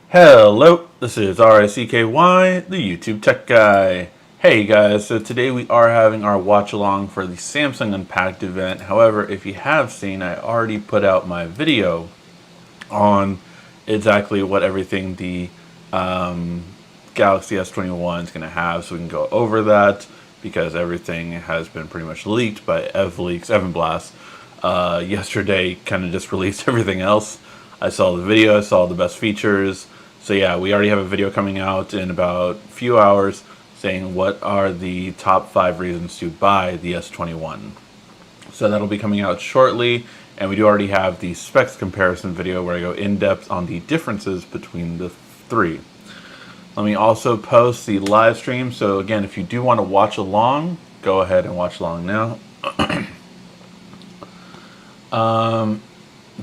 Hello, this is RICKY, the YouTube Tech Guy. Hey guys, so today we are having our watch along for the Samsung Unpacked event. However, if you have seen, I already put out my video on exactly what everything the Galaxy S21 is going to have, so we can go over that because everything has been pretty much leaked by Evan Blast. Yesterday kind of just released everything else. I saw the video, I saw the best features. So yeah, we already have a video coming out in about a few hours saying what are the top 5 reasons to buy the S21. So that'll be coming out shortly, and we do already have the specs comparison video where I go in depth on the differences between the three. Let me also post the live stream, so again, if you do want to watch along, go ahead and watch along now.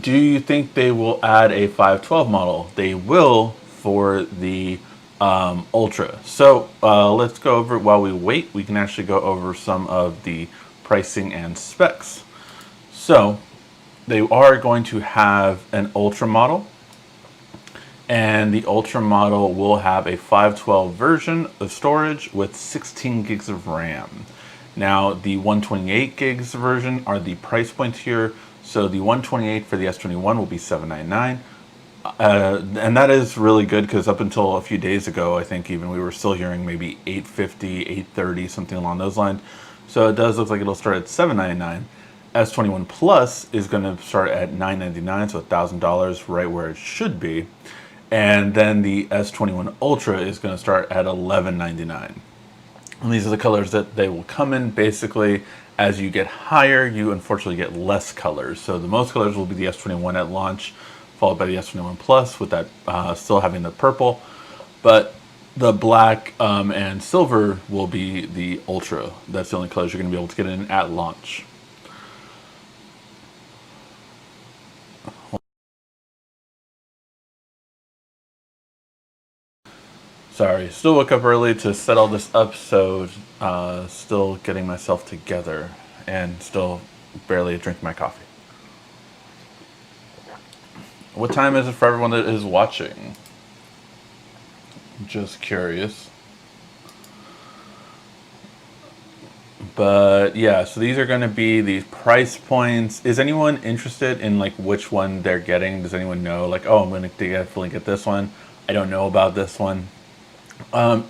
Do you think they will add a 512 model? They will for the Ultra. So let's go over it while we wait. We can actually go over some of the pricing and specs. So they are going to have an Ultra model, and the Ultra model will have a 512 version of storage with 16 gigs of RAM. Now the 128 gigs version are the price points here. So the 128 for the S21 will be $799. And that is really good because up until a few days ago, I think even we were still hearing maybe $850, $830, something along those lines. So it does look like it'll start at $799. S21 Plus is going to start at $999, so $1,000, right where it should be. And then the S21 Ultra is going to start at $1199. And these are the colors that they will come in. Basically, as you get higher, you unfortunately get less colors. So the most colors will be the S21 at launch, followed by the S21 Plus with that still having the purple. But the black and silver will be the Ultra. That's the only colors you're going to be able to get in at launch. Sorry, still woke up early to set all this up, so still getting myself together and still barely drinking my coffee. What time is it for everyone that is watching? Just curious. But yeah, so these are going to be the price points. Is anyone interested in like which one they're getting? Does anyone know like, oh, I'm going to definitely get this one. I don't know about this one.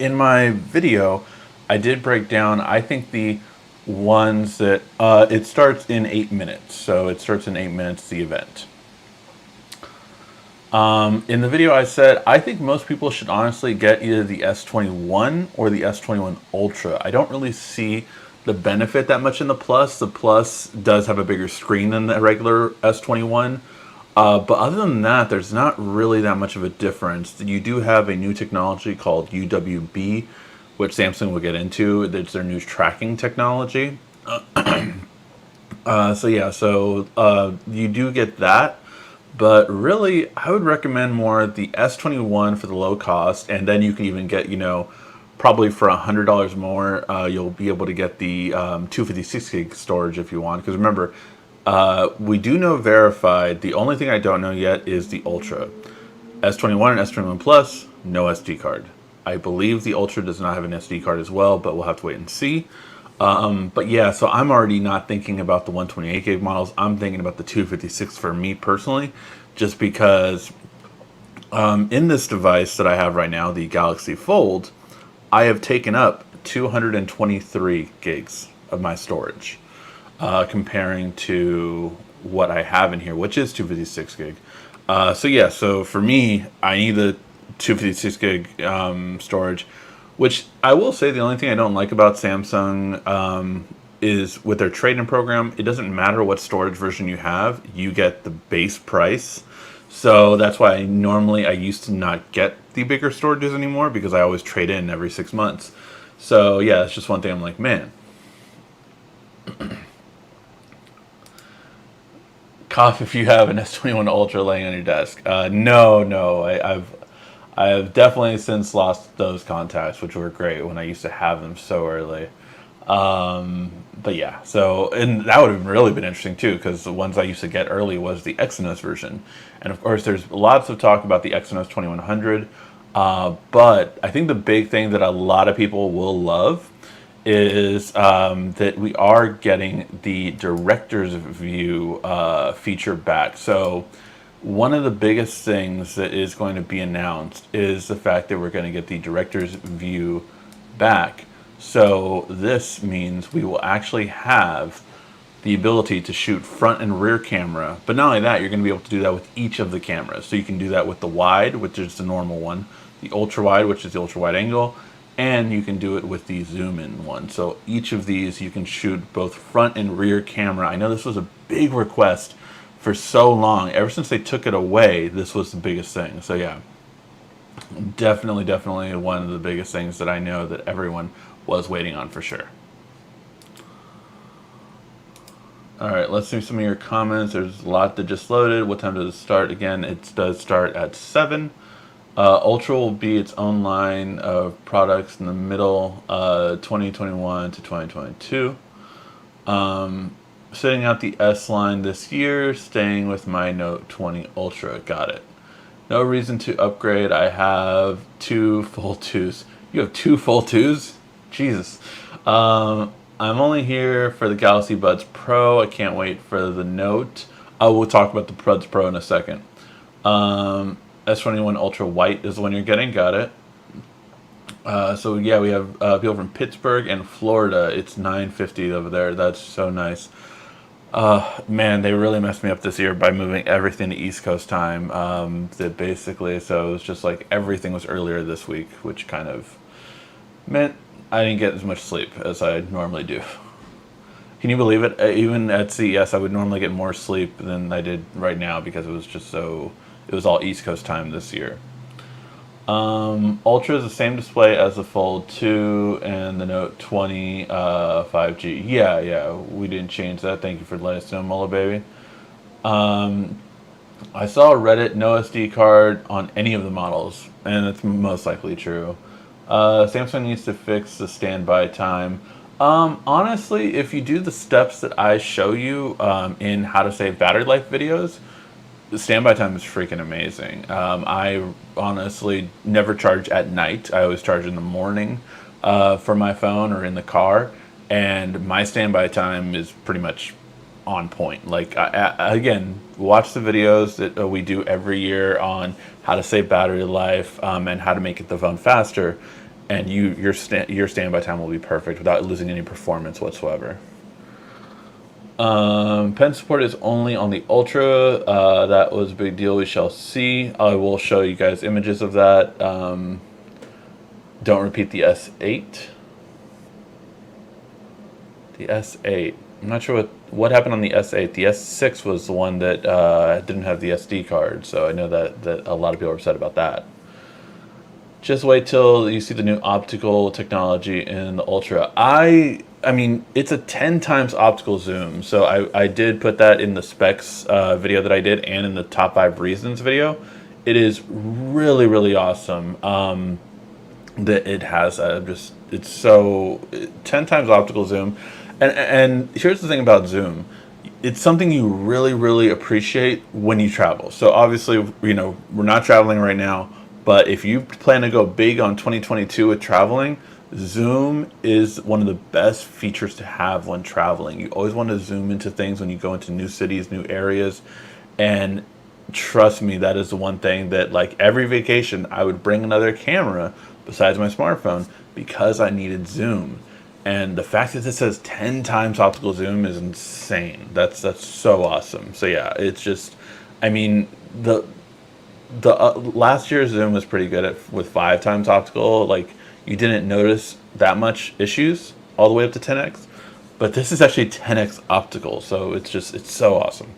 In my video, I did break down, I think the ones that, it starts in 8 minutes. So it starts in 8 minutes, the event. In the video I said, I think most people should honestly get either the S21 or the S21 Ultra. I don't really see the benefit that much in the Plus. The Plus does have a bigger screen than the regular S21. But other than that, there's not really that much of a difference. You do have a new technology called UWB, which Samsung will get into. It's their new tracking technology. So yeah, so you do get that. But really, I would recommend more the S21 for the low cost, and then you can even get, you know, probably for $100 more, you'll be able to get the 256 gig storage if you want. Because remember, we do know verified. The only thing I don't know yet is the Ultra. S21 and S21 Plus, no SD card. I believe the Ultra does not have an SD card as well, but we'll have to wait and see. But yeah, so I'm already not thinking about the 128 gig models. I'm thinking about the 256 for me personally, just because in this device that I have right now, the Galaxy Fold, I have taken up 223 gigs of my storage. Comparing to what I have in here, which is 256 gig. So yeah, so for me, I need the 256 gig storage, which I will say the only thing I don't like about Samsung is with their trade-in program, it doesn't matter what storage version you have, you get the base price. So that's why I used to not get the bigger storages anymore because I always trade in every 6 months. So yeah, it's just one thing I'm like, man. Cough if you have an S21 Ultra laying on your desk. No, I've definitely since lost those contacts, which were great when I used to have them so early. But yeah, so, and that would have really been interesting too, because the ones I used to get early was the Exynos version, and of course, there's lots of talk about the Exynos 2100. But I think the big thing that a lot of people will love is that we are getting the director's view feature back. So one of the biggest things that is going to be announced is the fact that we're going to get the director's view back. So this means we will actually have the ability to shoot front and rear camera. But not only that, you're going to be able to do that with each of the cameras. So you can do that with the wide, which is the normal one, the ultra wide, which is the ultra wide angle, and you can do it with the zoom in one. So each of these you can shoot both front and rear camera. I know this was a big request for so long. Ever since they took it away, this was the biggest thing. So yeah, definitely one of the biggest things that I know that everyone was waiting on for sure. All right, let's see some of your comments. There's a lot that just loaded. What time does it start? Again, it does start at 7. Ultra will be its own line of products in the middle, 2021 to 2022. Sitting out the S line this year, staying with my Note 20 Ultra. Got it. No reason to upgrade. I have 2 full 2s. You have 2 full 2s? Jesus. I'm only here for the Galaxy Buds Pro. I can't wait for the Note. We'll talk about the Buds Pro in a second. S21 Ultra White is the one you're getting. Got it. So yeah, we have people from Pittsburgh and Florida. It's 9:50 over there. That's so nice. Man, they really messed me up this year by moving everything to East Coast time. That basically, so it was just like everything was earlier this week, which kind of meant I didn't get as much sleep as I normally do. Can you believe it? Even at CES, I would normally get more sleep than I did right now because it was just so, it was all East Coast time this year. Ultra is the same display as the Fold 2 and the Note 20 5G. Yeah, we didn't change that. Thank you for letting us know, Mullah Baby. I saw Reddit no SD card on any of the models, and it's most likely true. Samsung needs to fix the standby time. Honestly, if you do the steps that I show you in how to save battery life videos, the standby time is freaking amazing. I honestly never charge at night. I always charge in the morning for my phone or in the car, and my standby time is pretty much on point. Like, again, watch the videos that we do every year on how to save battery life and how to make the phone faster, and your standby time will be perfect without losing any performance whatsoever. Pen support is only on the Ultra. That was a big deal. We shall see. I will show you guys images of that. Don't repeat the S8. The S8. I'm not sure what happened on the S8. The S6 was the one that didn't have the SD card, so I know that a lot of people are upset about that. Just wait till you see the new optical technology in the Ultra. I mean, it's a 10 times optical zoom, so I did put that in the specs video that I did and in the top 5 reasons video. It is really awesome that it has it's so 10 times optical zoom. And here's the thing about zoom. It's something you really appreciate when you travel. So obviously, you know, we're not traveling right now, but if you plan to go big on 2022 with traveling, zoom is one of the best features to have when traveling. You always want to zoom into things when you go into new cities, new areas, and trust me, that is the one thing that, like, every vacation I would bring another camera besides my smartphone because I needed zoom. And the fact that it says 10 times optical zoom is insane. That's so awesome. So yeah, it's just, I mean, the last year's zoom was pretty good with 5 times optical. Like, you didn't notice that much issues all the way up to 10x, but this is actually 10x optical. So it's so awesome.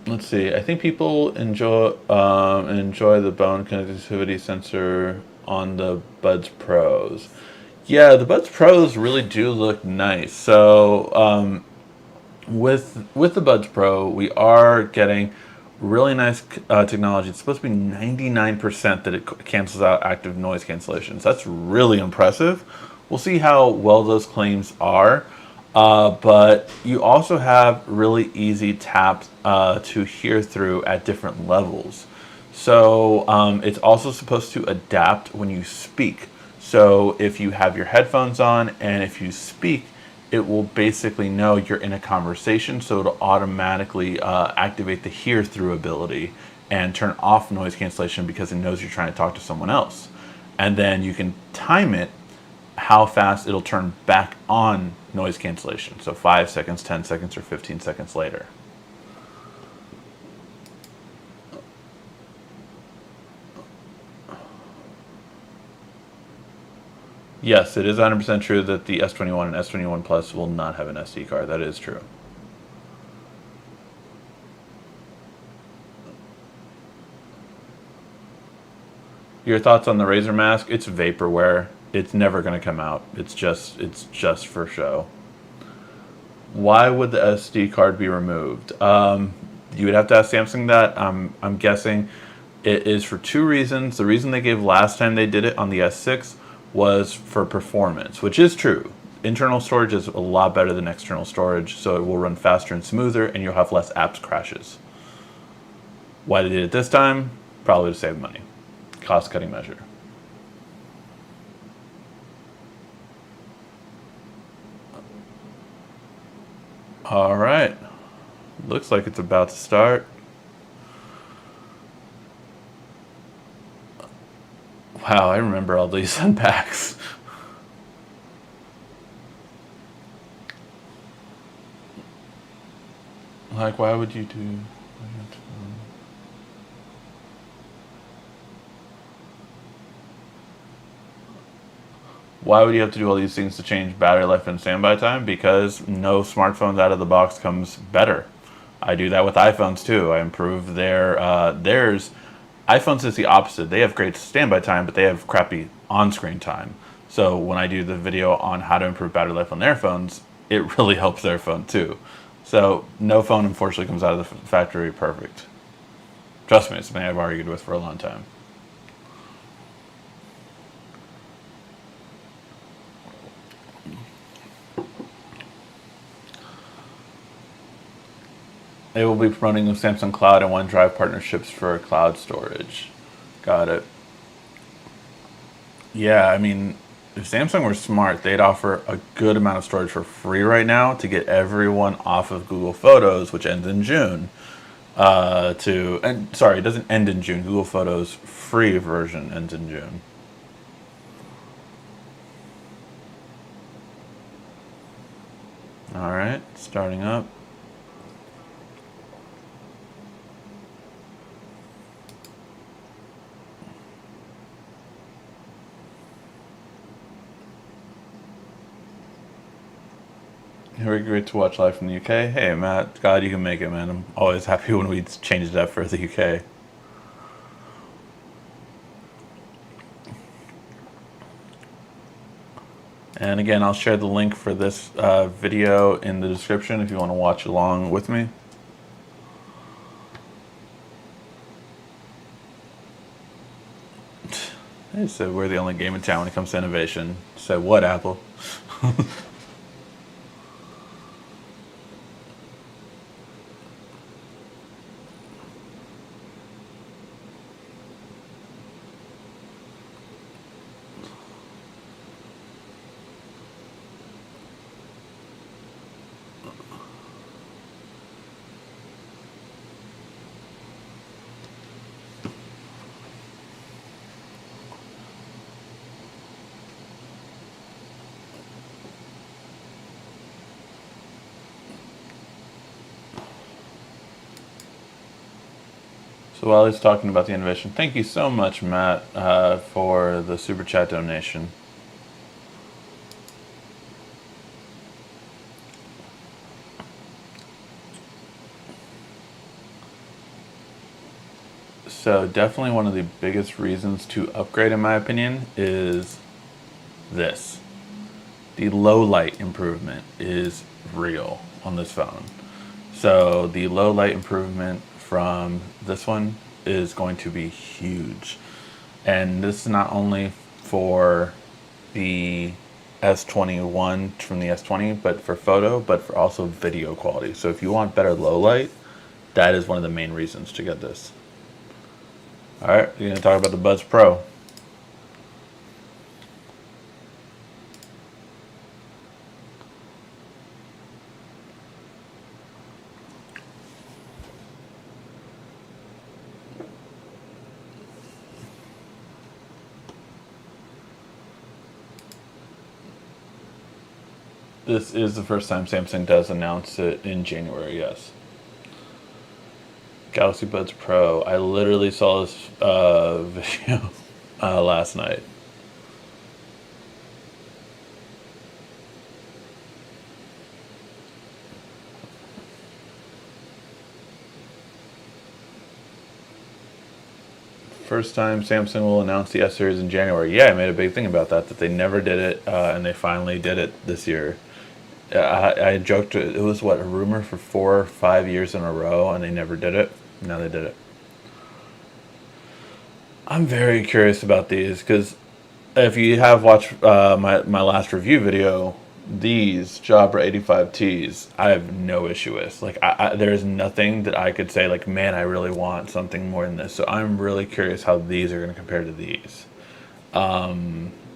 Let's see. I think people enjoy the bone connectivity sensor on the Buds Pros. Yeah, the Buds Pros really do look nice. So with the Buds Pro, we are getting really nice technology. It's supposed to be 99% that it cancels out active noise cancellations. That's really impressive. we'll see how well those claims are. But you also have really easy taps to hear through at different levels. So it's also supposed to adapt when you speak. So if you have your headphones on and if you speak, it will basically know you're in a conversation, so it'll automatically activate the hear through ability and turn off noise cancellation because it knows you're trying to talk to someone else. And then you can time it how fast it'll turn back on noise cancellation. So 5 seconds, 10 seconds, or 15 seconds later. Yes, it is 100% true that the S21 and S21 Plus will not have an SD card. That is true. Your thoughts on the Razer mask? It's vaporware. It's never going to come out. It's just for show. Why would the SD card be removed? You would have to ask Samsung that. I'm guessing it is for two reasons. The reason they gave last time they did it on the S6 was for performance, which is true. Internal storage is a lot better than external storage, so it will run faster and smoother, and you'll have less apps crashes. Why they did it this time? Probably to save money. Cost-cutting measure. All right. Looks like it's about to start. Wow, I remember all these unpacks. Like, why would you do... Why would you have to do all these things to change battery life and standby time? Because no smartphones out of the box comes better. I do that with iPhones too. I improve theirs. iPhones is the opposite. They have great standby time, but they have crappy on-screen time. So when I do the video on how to improve battery life on their phones, it really helps their phone too. So no phone unfortunately comes out of the factory perfect. Trust me, it's something I've argued with for a long time. They will be promoting the Samsung Cloud and OneDrive partnerships for cloud storage. Got it. Yeah, I mean, if Samsung were smart, they'd offer a good amount of storage for free right now to get everyone off of Google Photos, which ends in June. Sorry, it doesn't end in June. Google Photos free version ends in June. All right, starting up. Very great to watch live from the UK. Hey, Matt, glad you can make it, man. I'm always happy when we change it up for the UK. And again, I'll share the link for this video in the description if you want to watch along with me. They said we're the only game in town when it comes to innovation. Said what, Apple? So while he's talking about the innovation, thank you so much, Matt, for the super chat donation. So definitely one of the biggest reasons to upgrade, in my opinion, is this. The low light improvement is real on this phone. So the low light improvement from this one is going to be huge. And this is not only for the S21 from the S20, but for photo, but for also video quality. So if you want better low light, that is one of the main reasons to get this. All right, you're gonna talk about the Buds Pro. This is the first time Samsung does announce it in January, yes. Galaxy Buds Pro. I literally saw this video last night. First time Samsung will announce the S series in January. Yeah, I made a big thing about that they never did it, and they finally did it this year. I joked it was what, a rumor for 4 or 5 years in a row, and they never did it. Now they did it. I'm very curious about these because if you have watched my last review video, these Jabra 85Ts I have no issue with. Like there's nothing that I could say like, man, I really want something more than this. So I'm really curious how these are going to compare to these.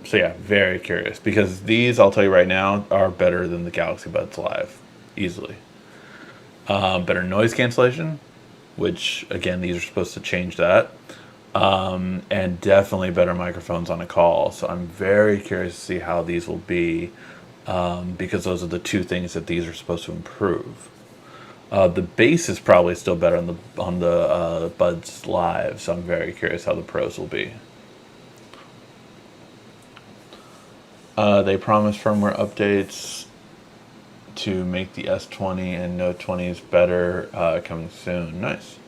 So yeah, very curious because these, I'll tell you right now, are better than the Galaxy Buds Live, easily. Better noise cancellation, which again, these are supposed to change that. And definitely better microphones on a call. So I'm very curious to see how these will be, because those are the two things that these are supposed to improve. The bass is probably still better on the Buds Live, so I'm very curious how the Pros will be. They promise firmware updates to make the S20 and Note 20s better, coming soon. Nice.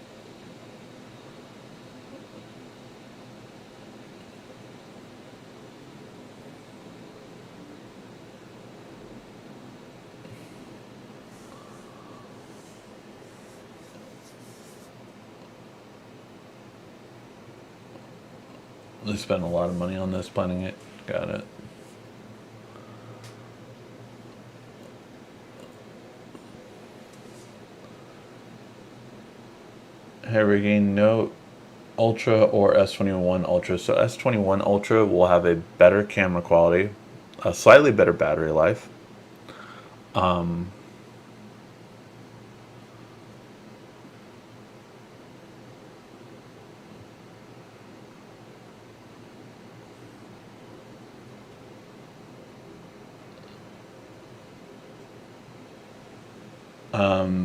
They spent a lot of money on this, planning it. Got it. Hey, Regain Note Ultra or S21 Ultra. So S21 Ultra will have a better camera quality, a slightly better battery life.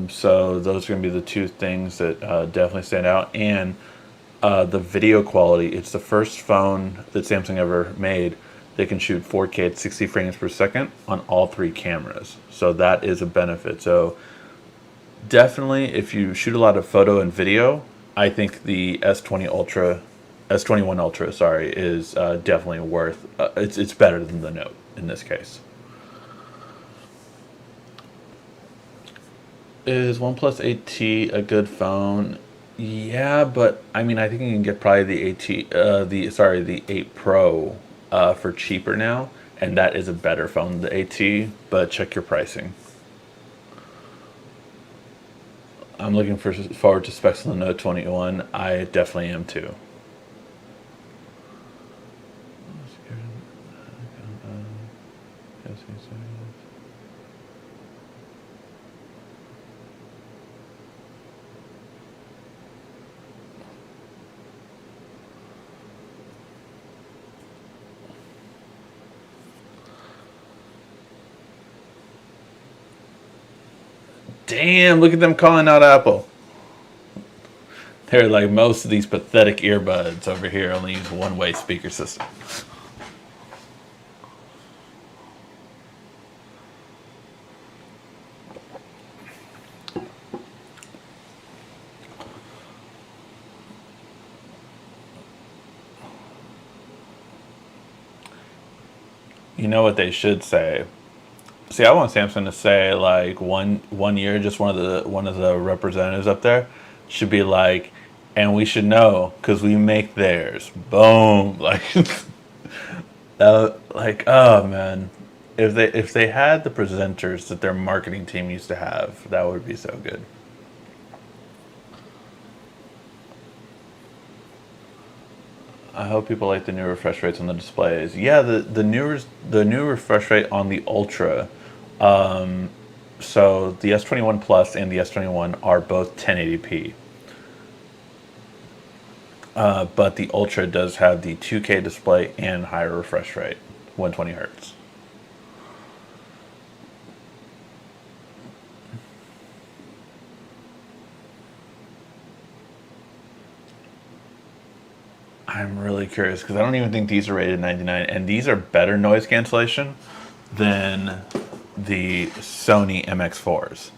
So those are going to be the two things that definitely stand out. And the video quality, it's the first phone that Samsung ever made that can shoot 4K at 60 frames per second on all 3 cameras. So that is a benefit. So definitely, if you shoot a lot of photo and video, I think the S21 Ultra, sorry, is definitely worth. It's better than the Note in this case. Is OnePlus 8T a good phone? Yeah, but I mean, I think you can get probably the 8T, the 8 Pro, for cheaper now, and that is a better phone than the 8T. But check your pricing. I'm looking forward to specs on the Note 21. I definitely am too. Damn, look at them calling out Apple. They're like, most of these pathetic earbuds over here only use one-way speaker system. You know what they should say? See, I want Samsung to say like one year, just one of the representatives up there should be like, and we should know because we make theirs. Boom, like, like, oh man, If they had the presenters that their marketing team used to have, that would be so good. I hope people like the new refresh rates on the displays. Yeah, the new refresh rate on the Ultra. So the S21 Plus and the S21 are both 1080p, but the Ultra does have the 2K display and higher refresh rate, 120 hertz. I'm really curious because I don't even think these are rated 99, and these are better noise cancellation than the Sony MX4s.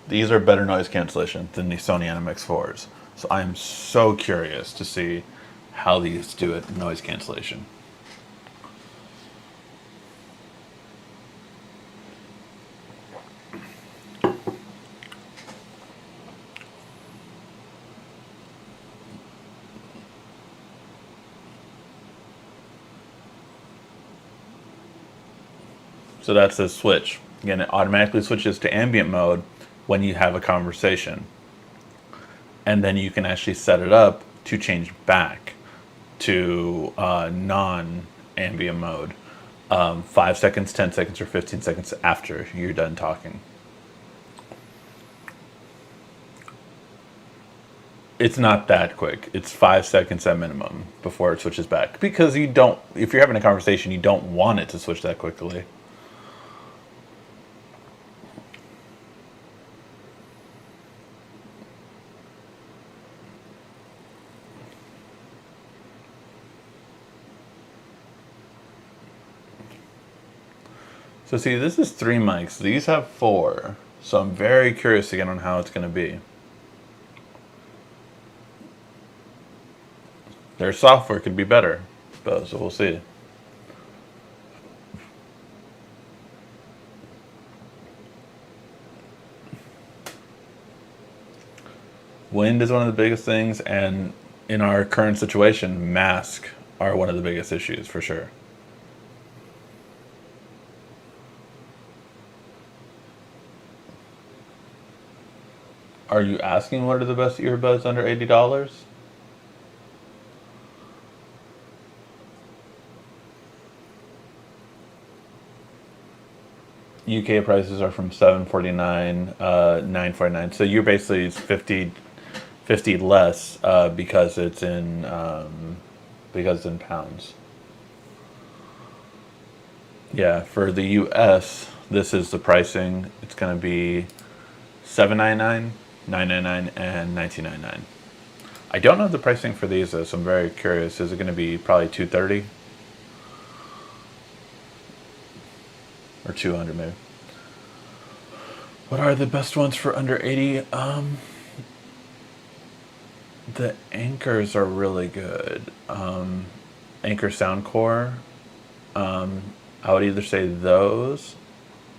These are better noise cancellation than the Sony MX4s. So I'm so curious to see how these do it noise cancellation. So that's the switch. Again, it automatically switches to ambient mode when you have a conversation. And then you can actually set it up to change back to non ambient mode 5 seconds, 10 seconds, or 15 seconds after you're done talking. It's not that quick. It's 5 seconds at minimum before it switches back. Because you don't, if you're having a conversation, you don't want it to switch that quickly. So see, this is 3 mics. These have 4. So I'm very curious again on how it's going to be. Their software could be better, but so we'll see. Wind is one of the biggest things, and in our current situation, masks are one of the biggest issues for sure. Are you asking what are the best earbuds under $80? UK prices are from 749, 949. So you're basically it's 50 less because it's in pounds. Yeah, for the US, this is the pricing. It's going to be 799, 999, and 1999. I don't know the pricing for these though, so I'm very curious. Is it going to be probably 230 or 200 maybe? What are the best ones for under 80? The Anchors are really good. Anchor Soundcore. I would either say those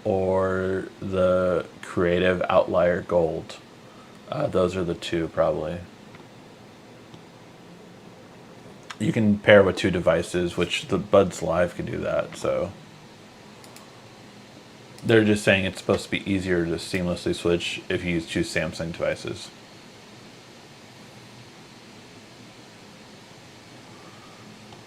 or the Creative Outlier Gold. Those are the two probably. You can pair with 2 devices, which the Buds Live can do that. So they're just saying it's supposed to be easier to seamlessly switch if you choose Samsung devices.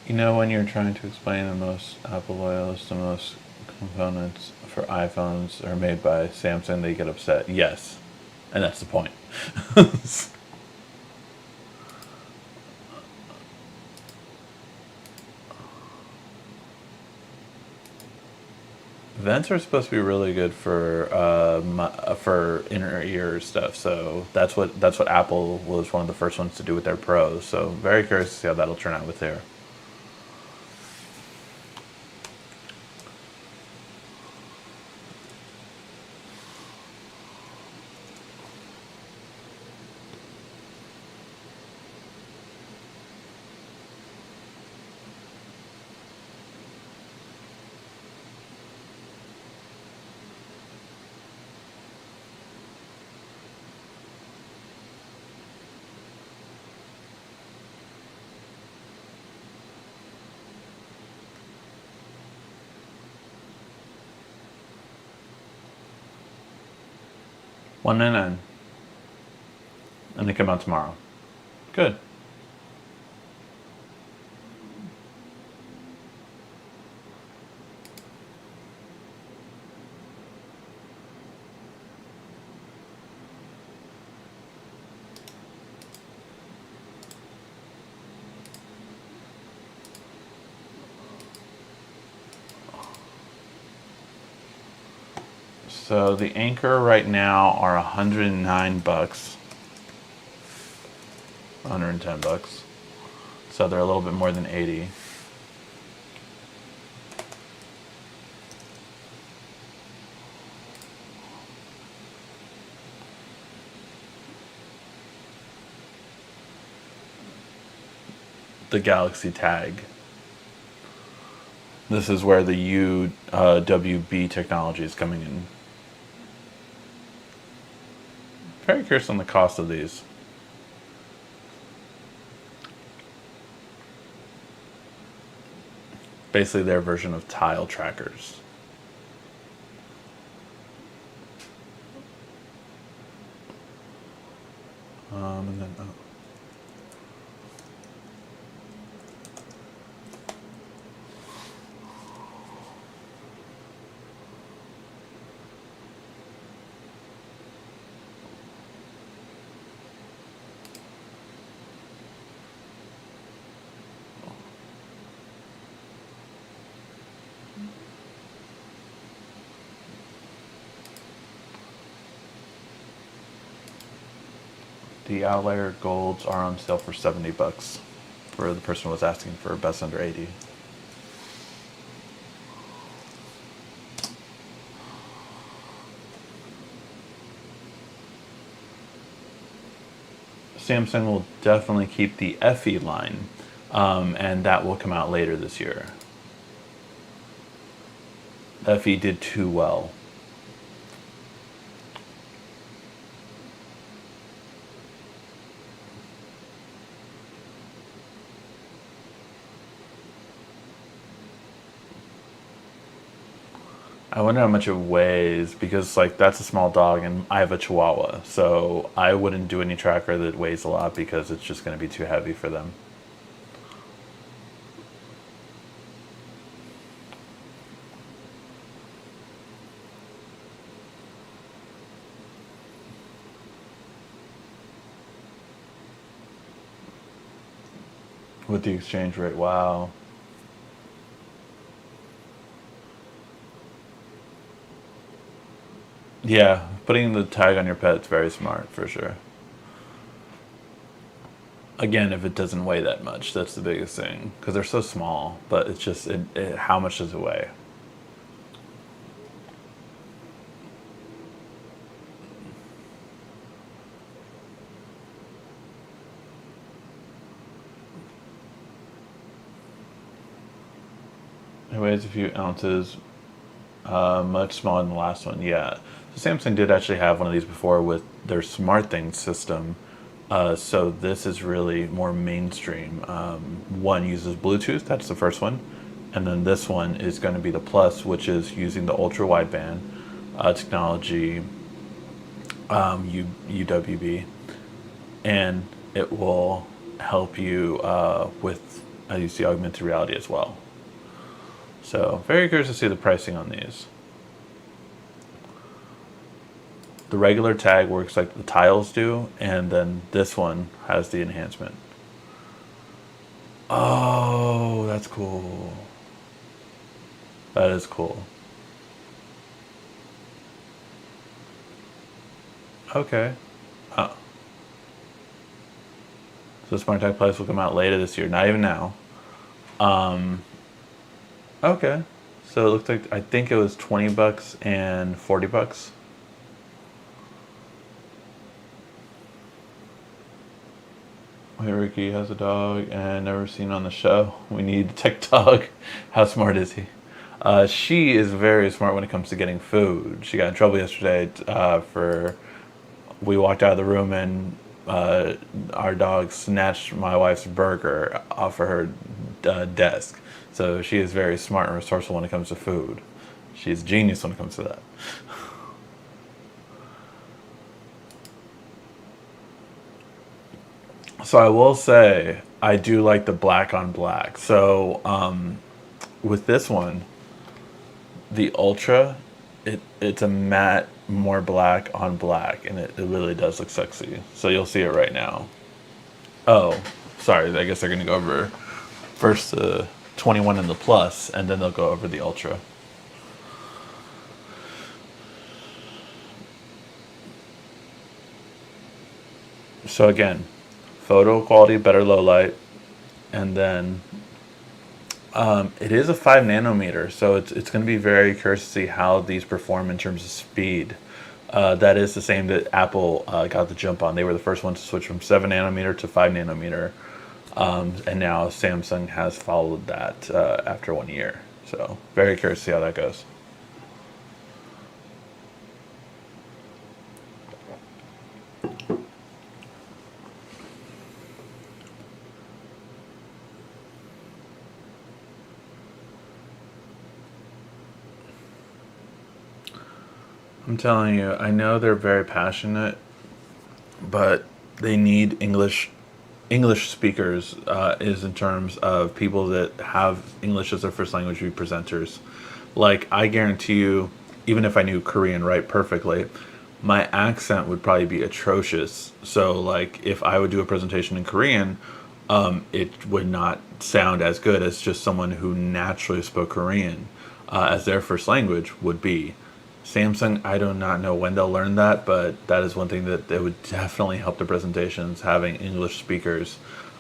You know, when you're trying to explain the most Apple loyalists, the most components for iPhones are made by Samsung, they get upset. Yes, and that's the point. Vents are supposed to be really good for inner ear stuff. So that's what Apple was one of the first ones to do with their Pros. So very curious to see how that'll turn out with their. 199, and they come out tomorrow. Good. So the Anchor right now are 109 bucks. 110 bucks. So they're a little bit more than 80. The Galaxy Tag. This is where the UWB technology is coming in. Very curious on the cost of these. Basically their version of tile trackers. And then, the Outlier Golds are on sale for 70 bucks for the person who was asking for best under 80. Samsung will definitely keep the FE line, and that will come out later this year. FE did too well. I wonder how much it weighs, because like that's a small dog and I have a Chihuahua, so I wouldn't do any tracker that weighs a lot because it's just going to be too heavy for them. With the exchange rate, wow. Yeah, putting the tag on your pet is very smart for sure. Again, if it doesn't weigh that much, that's the biggest thing because they're so small. But it's just how much does it weigh? It weighs a few ounces, much smaller than the last one. Yeah, so Samsung did actually have one of these before with their SmartThings system. So this is really more mainstream. One uses Bluetooth, that's the first one, and then this one is going to be the Plus, which is using the ultra wideband technology, UWB, and it will help you with, as you see, augmented reality as well. So very curious to see the pricing on these. The regular tag works like the tiles do, and then this one has the enhancement. Oh, that's cool. That is cool. Okay. Uh, so SmartTag Plus will come out later this year, not even now. Um, okay. So it looks like I think it was 20 bucks and 40 bucks. Hey, Ricky has a dog and never seen on the show. We need a tech dog. How smart is he? She is very smart when it comes to getting food. She got in trouble yesterday for we walked out of the room and our dog snatched my wife's burger off of her desk. So she is very smart and resourceful when it comes to food. She's a genius when it comes to that. So I will say I do like the black on black. So with this one, the Ultra, it's a matte, more black on black, and it really does look sexy. So you'll see it right now. Oh, sorry. I guess they're gonna go over first the 21 and the Plus, and then they'll go over the Ultra. So again, photo quality, better low light, and then it is a 5 nanometer, so it's going to be very curious to see how these perform in terms of speed. That is the same that Apple got the jump on. They were the first ones to switch from 7 nanometer to 5 nanometer, and now Samsung has followed that after 1 year. So very curious to see how that goes. I'm telling you, I know they're very passionate, but they need English speakers is in terms of people that have English as their first language be presenters. Like I guarantee you, even if I knew Korean right perfectly, my accent would probably be atrocious. So like if I would do a presentation in Korean, it would not sound as good as just someone who naturally spoke Korean as their first language would be. Samsung, I do not know when they'll learn that, but that is one thing that it would definitely help the presentations, having English speakers,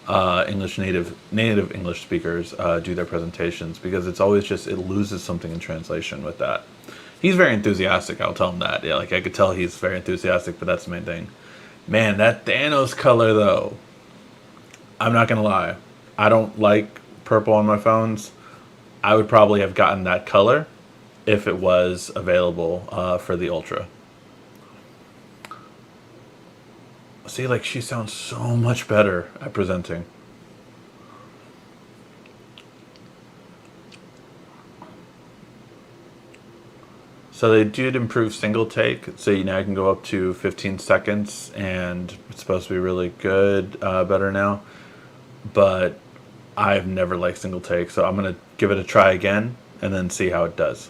English native English speakers do their presentations, because it's always just it loses something in translation with that. He's very enthusiastic. I'll tell him that. Yeah, like I could tell he's very enthusiastic, but that's the main thing. Man, that Thanos color though. I'm not gonna lie. I don't like purple on my phones. I would probably have gotten that color if it was available for the Ultra. See, like she sounds so much better at presenting. So they did improve single take, so you now can go up to 15 seconds, and it's supposed to be really good, better now. But I've never liked single take, so I'm gonna give it a try again and then see how it does.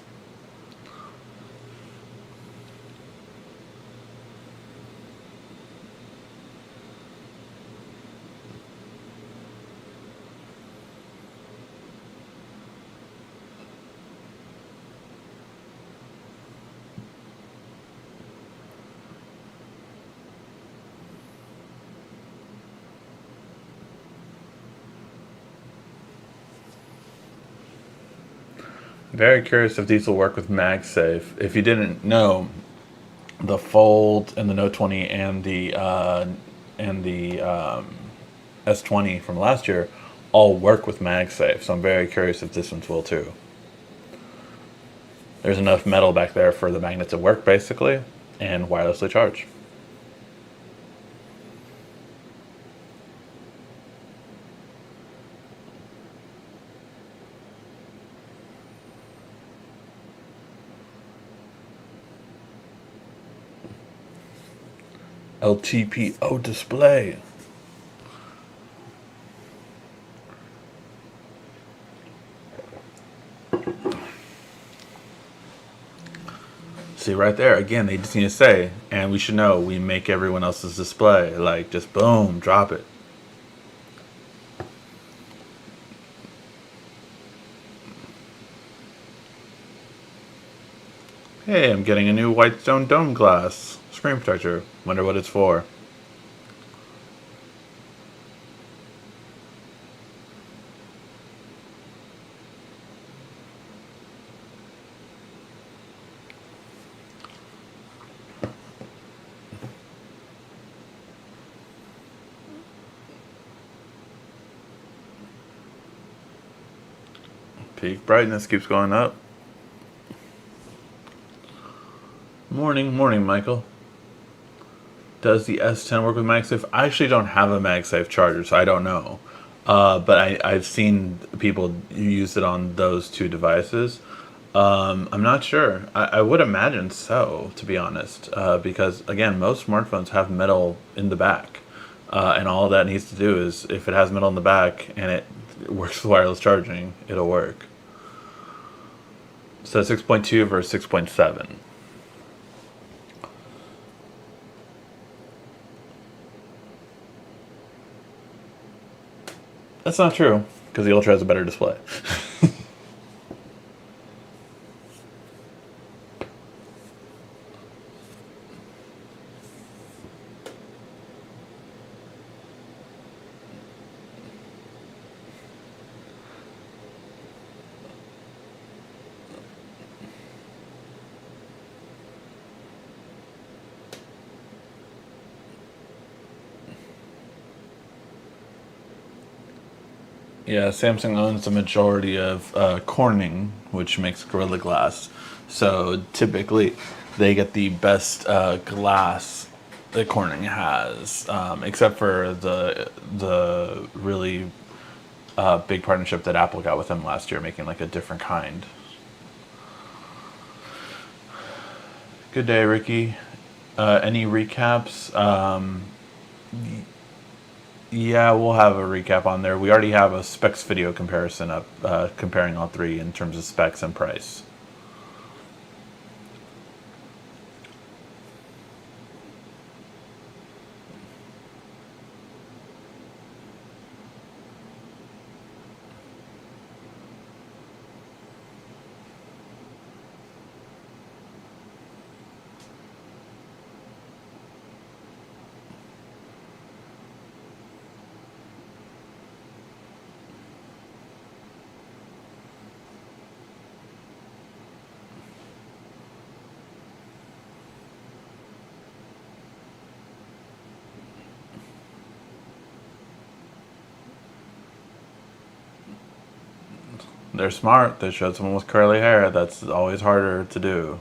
Very curious if these will work with MagSafe. If you didn't know, the Fold and the Note 20 and the S20 from last year all work with MagSafe. So I'm very curious if this one's will too. There's enough metal back there for the magnet to work basically, and wirelessly charge. LTPO display. See right there, again, they just need to say, and we should know, we make everyone else's display. Like, just boom, drop it. Hey, I'm getting a new Whitestone dome glass screen protector. Wonder what it's for. Peak brightness keeps going up. Morning, Michael. Does the S10 work with MagSafe? I actually don't have a MagSafe charger, so I don't know. But I've seen people use it on those two devices. I'm not sure. I would imagine so, to be honest, because again, most smartphones have metal in the back. And all that needs to do is, if it has metal in the back and it works with wireless charging, it'll work. So 6.2 versus 6.7. That's not true, because the Ultra has a better display. Yeah, Samsung owns the majority of Corning, which makes Gorilla Glass. So typically, they get the best glass that Corning has, except for the really big partnership that Apple got with them last year, making like a different kind. Good day, Ricky. Any recaps? Yeah, we'll have a recap on there. We already have a specs video comparison up, comparing all three in terms of specs and price. They're smart. They showed someone with curly hair. That's always harder to do.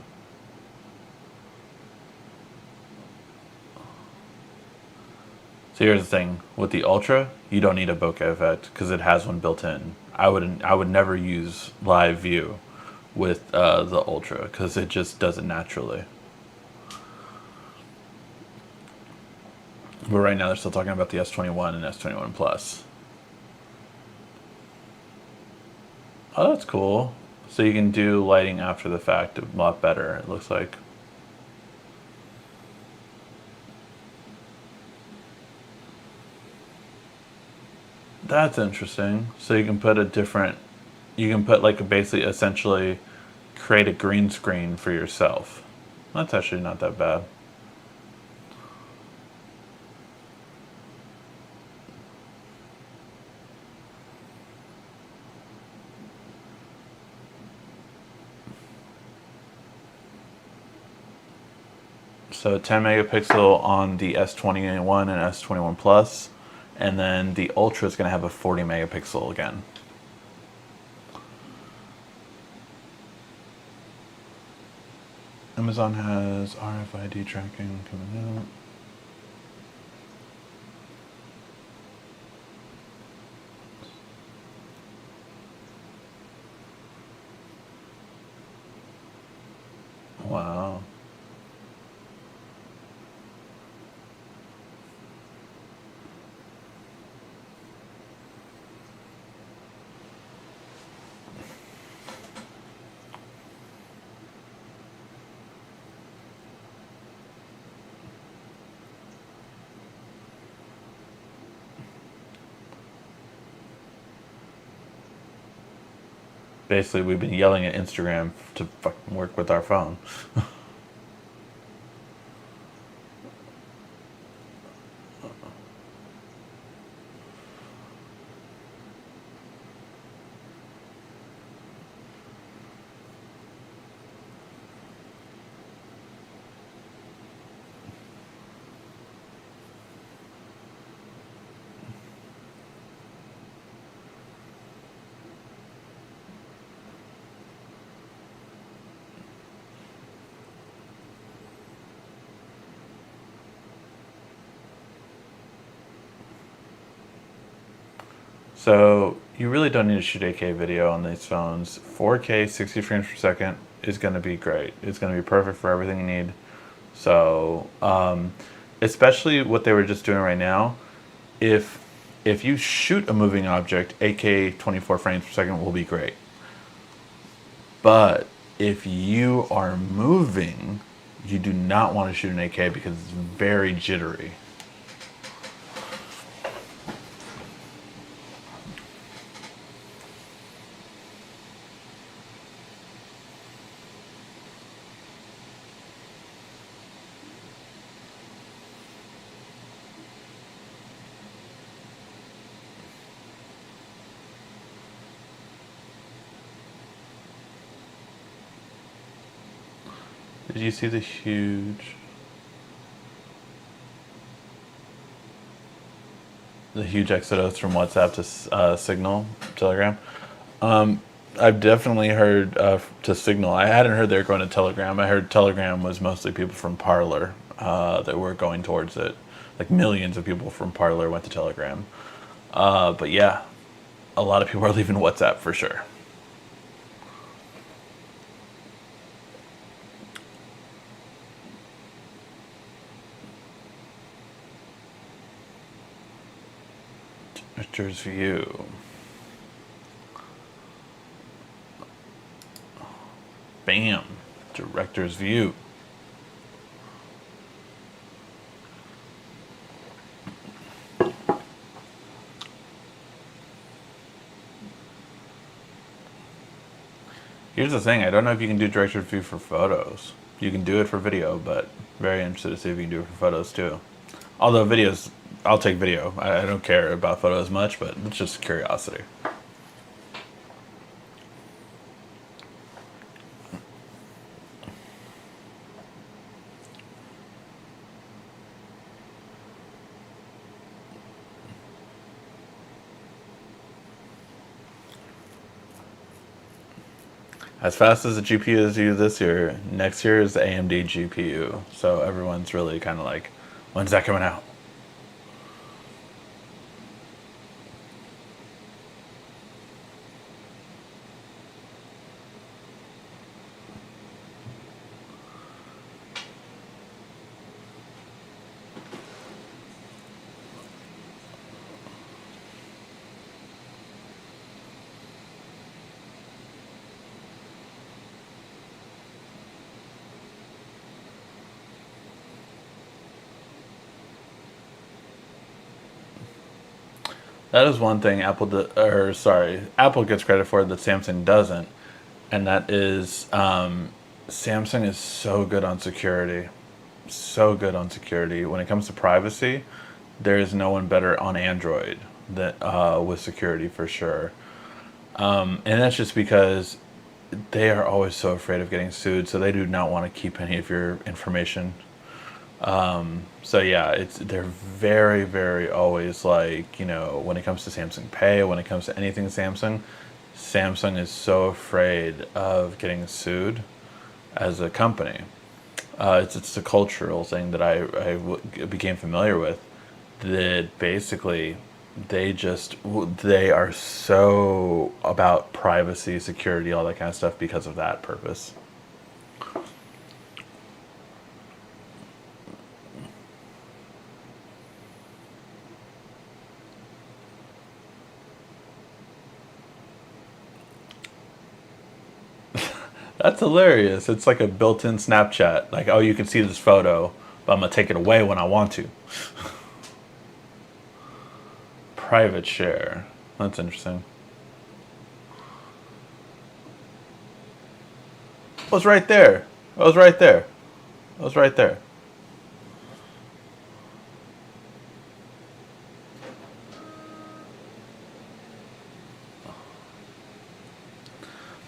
So here's the thing: with the Ultra, you don't need a bokeh effect because it has one built in. I would never use live view with the Ultra because it just does it naturally. But right now they're still talking about the S21 and S21 Plus. Oh, that's cool. So you can do lighting after the fact a lot better, it looks like. That's interesting. So you can put a different, you can put like a basically essentially create a green screen for yourself. That's actually not that bad. So 10 megapixel on the S21 and S21 Plus, and then the Ultra is going to have a 40 megapixel again. Amazon has RFID tracking coming out. Wow. Basically, we've been yelling at Instagram to fucking work with our phone. So you really don't need to shoot 8K video on these phones. 4K 60 frames per second is going to be great. It's going to be perfect for everything you need. So especially what they were just doing right now, if if you shoot a moving object, AK 24 frames per second will be great. But if you are moving, you do not want to shoot an AK because it's very jittery. Did you see the huge exodus from WhatsApp to Signal, Telegram? I've definitely heard to Signal. I hadn't heard they were going to Telegram. I heard Telegram was mostly people from Parler that were going towards it. Like millions of people from Parler went to Telegram. But yeah, a lot of people are leaving WhatsApp for sure. Director's view. Bam. Director's view. Here's the thing, I don't know if you can do director's view for photos. You can do it for video, but very interested to see if you can do it for photos too. Although videos, I'll take video. I don't care about photos much, but it's just curiosity. As fast as the GPU is used this year, next year is the AMD GPU. So everyone's really kind of like, when's that coming out? That is one thing Apple gets credit for that Samsung doesn't, and that is Samsung is so good on security, so good on security. When it comes to privacy, there is no one better on Android that with security for sure. And that's just because they are always so afraid of getting sued, so they do not want to keep any of your information. So yeah, they're very, very always like, when it comes to Samsung Pay, when it comes to anything Samsung, Samsung is so afraid of getting sued as a company. It's a cultural thing that became familiar with. That basically they are so about privacy, security, all that kind of stuff because of that purpose. That's hilarious. It's like a built-in Snapchat. Like, oh, you can see this photo, but I'm gonna take it away when I want to. Private share. That's interesting. I was right there. I was right there. I was right there.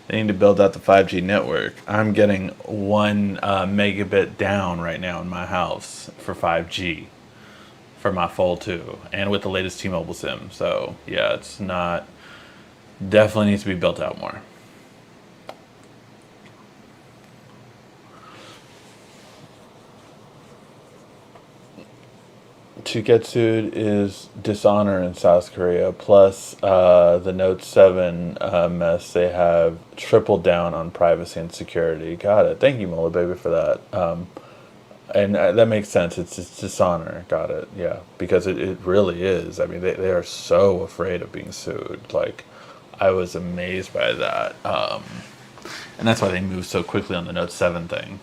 They need to build out the 5G network. I'm getting 1 megabit down right now in my house for 5G for my Fold 2 and with the latest T-Mobile SIM. So yeah, it's not, definitely needs to be built out more. To get sued is dishonor in South Korea, plus the Note 7 mess. They have tripled down on privacy and security. Got it. Thank you, Mola Baby, for that. And that makes sense. It's dishonor. Got it. Yeah, because it really is. I mean, they are so afraid of being sued. Like, I was amazed by that. And that's why they moved so quickly on the Note 7 thing.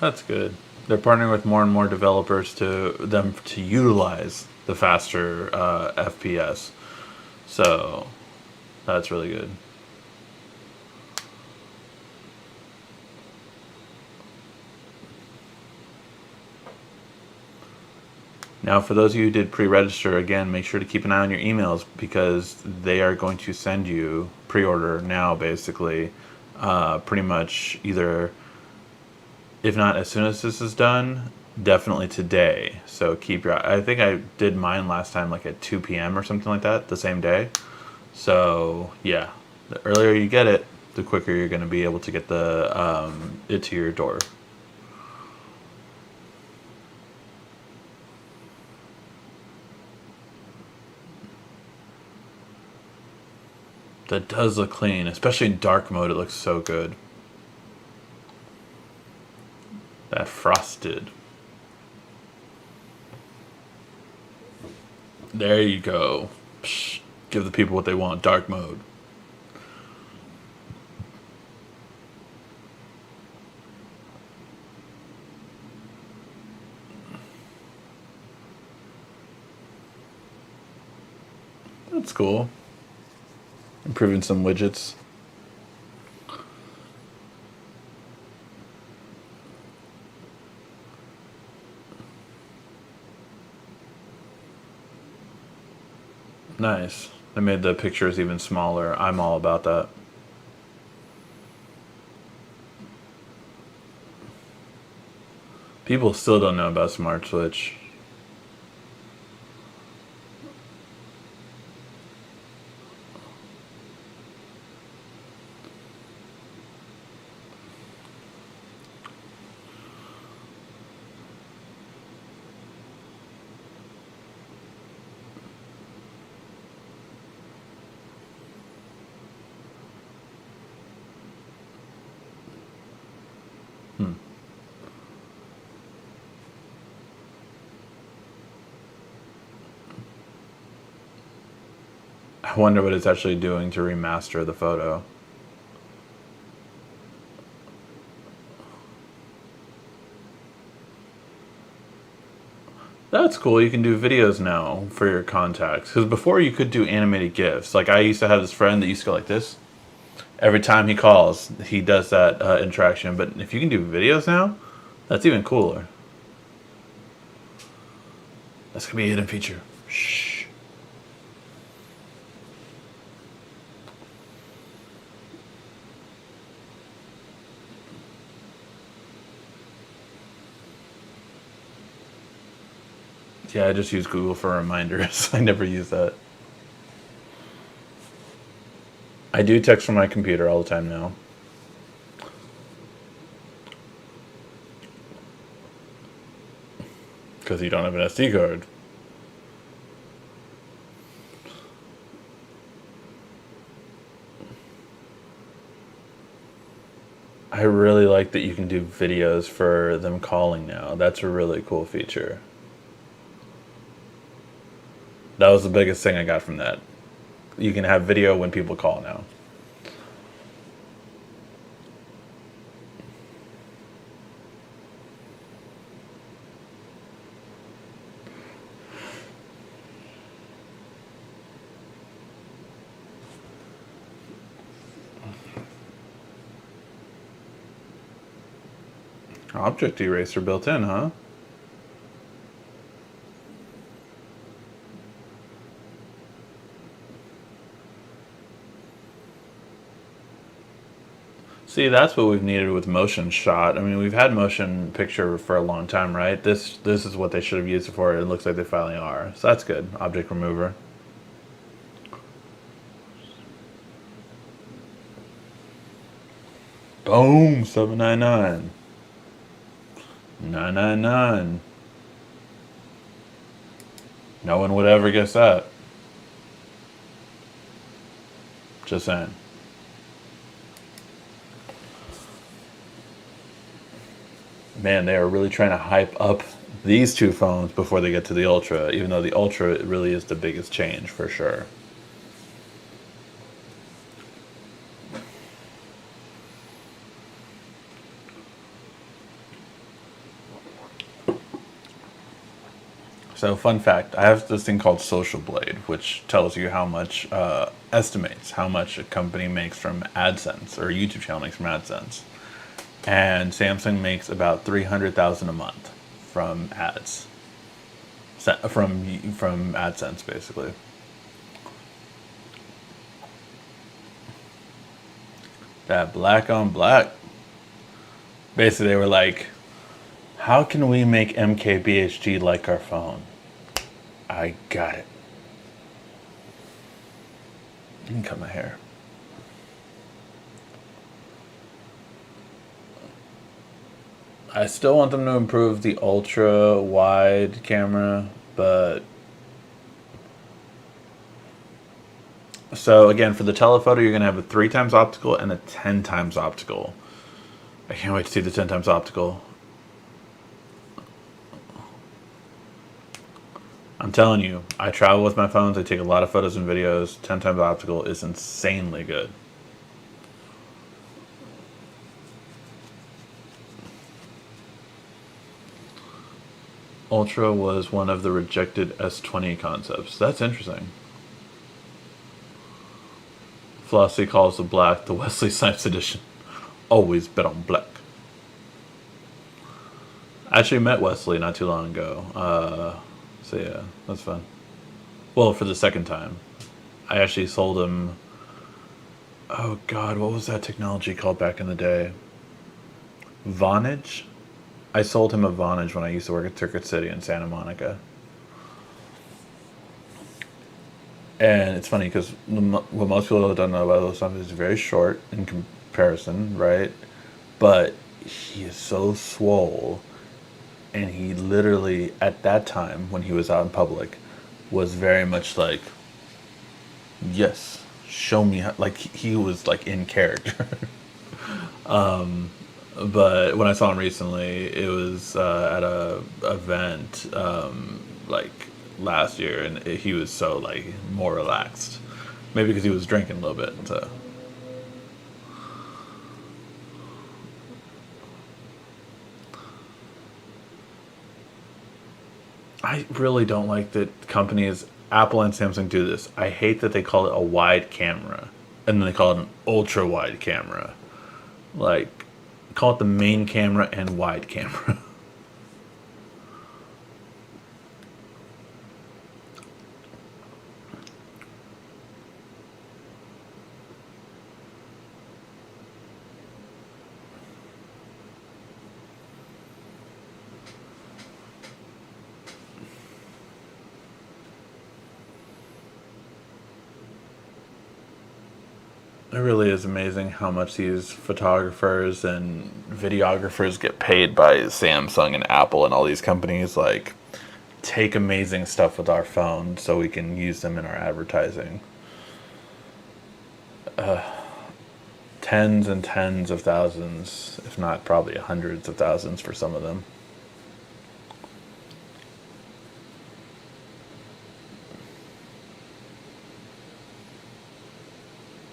That's good. They're partnering with more and more developers to utilize the faster FPS. So that's really good. Now, for those of you who did pre-register, again, make sure to keep an eye on your emails because they are going to send you pre-order now, basically, pretty much either, if not as soon as this is done, definitely today. So keep your. I think I did mine last time, like at 2 p.m. or something like that, the same day. So yeah, the earlier you get it, the quicker you're going to be able to get the it to your door. That does look clean, especially in dark mode. It looks so good. That frosted. There you go. Psh, give the people what they want. Dark mode. That's cool. Improving some widgets. Nice. They made the pictures even smaller. I'm all about that. People still don't know about Smart Switch. Hmm. I wonder what it's actually doing to remaster the photo. That's cool. You can do videos now for your contacts. Because before you could do animated GIFs. Like I used to have this friend that used to go like this. Every time he calls, he does that interaction. But if you can do videos now, that's even cooler. That's going to be a hidden feature. Shh. Yeah, I just use Google for reminders. I never use that. I do text from my computer all the time now. Because you don't have an SD card. I really like that you can do videos for them calling now. That's a really cool feature. That was the biggest thing I got from that. You can have video when people call now. Object eraser built in, huh? See, that's what we've needed with motion shot. I mean, we've had motion picture for a long time, right? This is what they should have used it for. It looks like they finally are. So that's good. Object remover. Boom, 799. 999. No one would ever guess that. Just saying. Man, they are really trying to hype up these two phones before they get to the Ultra, even though the Ultra really is the biggest change for sure. So, fun fact, I have this thing called Social Blade, which tells you how much, estimates how much a company makes from AdSense, or a YouTube channel makes from AdSense. And Samsung makes about 300,000 a month from ads, from AdSense, basically. That black on black. Basically, they were like, how can we make MKBHD like our phone? I got it. You can cut my hair. I still want them to improve the ultra wide camera, but so again, for the telephoto, you're gonna have a 3 times optical and a 10 times optical. I can't wait to see the 10 times optical. I'm telling you, I travel with my phones. I take a lot of photos and videos. 10 times optical is insanely good. Ultra was one of the rejected S20 concepts. That's interesting. Flossie calls the black the Wesley Snipes edition. Always bet on black. I actually met Wesley not too long ago. So yeah, that's fun. Well, for the second time. I actually sold him... Oh god, what was that technology called back in the day? Vonage? I sold him a Vonage when I used to work at Circuit City in Santa Monica. And it's funny because what most people don't know about those stuff is very short in comparison, right? But he is so swole, and he literally, at that time when he was out in public, was very much like, yes, show me how, like he was like in character. But when I saw him recently, it was at a event like last year, and he was so like more relaxed. Maybe because he was drinking a little bit. So I really don't like that companies Apple and Samsung do this. I hate that they call it a wide camera, and then they call it an ultra wide camera. Like, call it the main camera and wide camera. It really is amazing how much these photographers and videographers get paid by Samsung and Apple and all these companies. Like, take amazing stuff with our phones so we can use them in our advertising. Tens and tens of thousands, if not probably hundreds of thousands for some of them.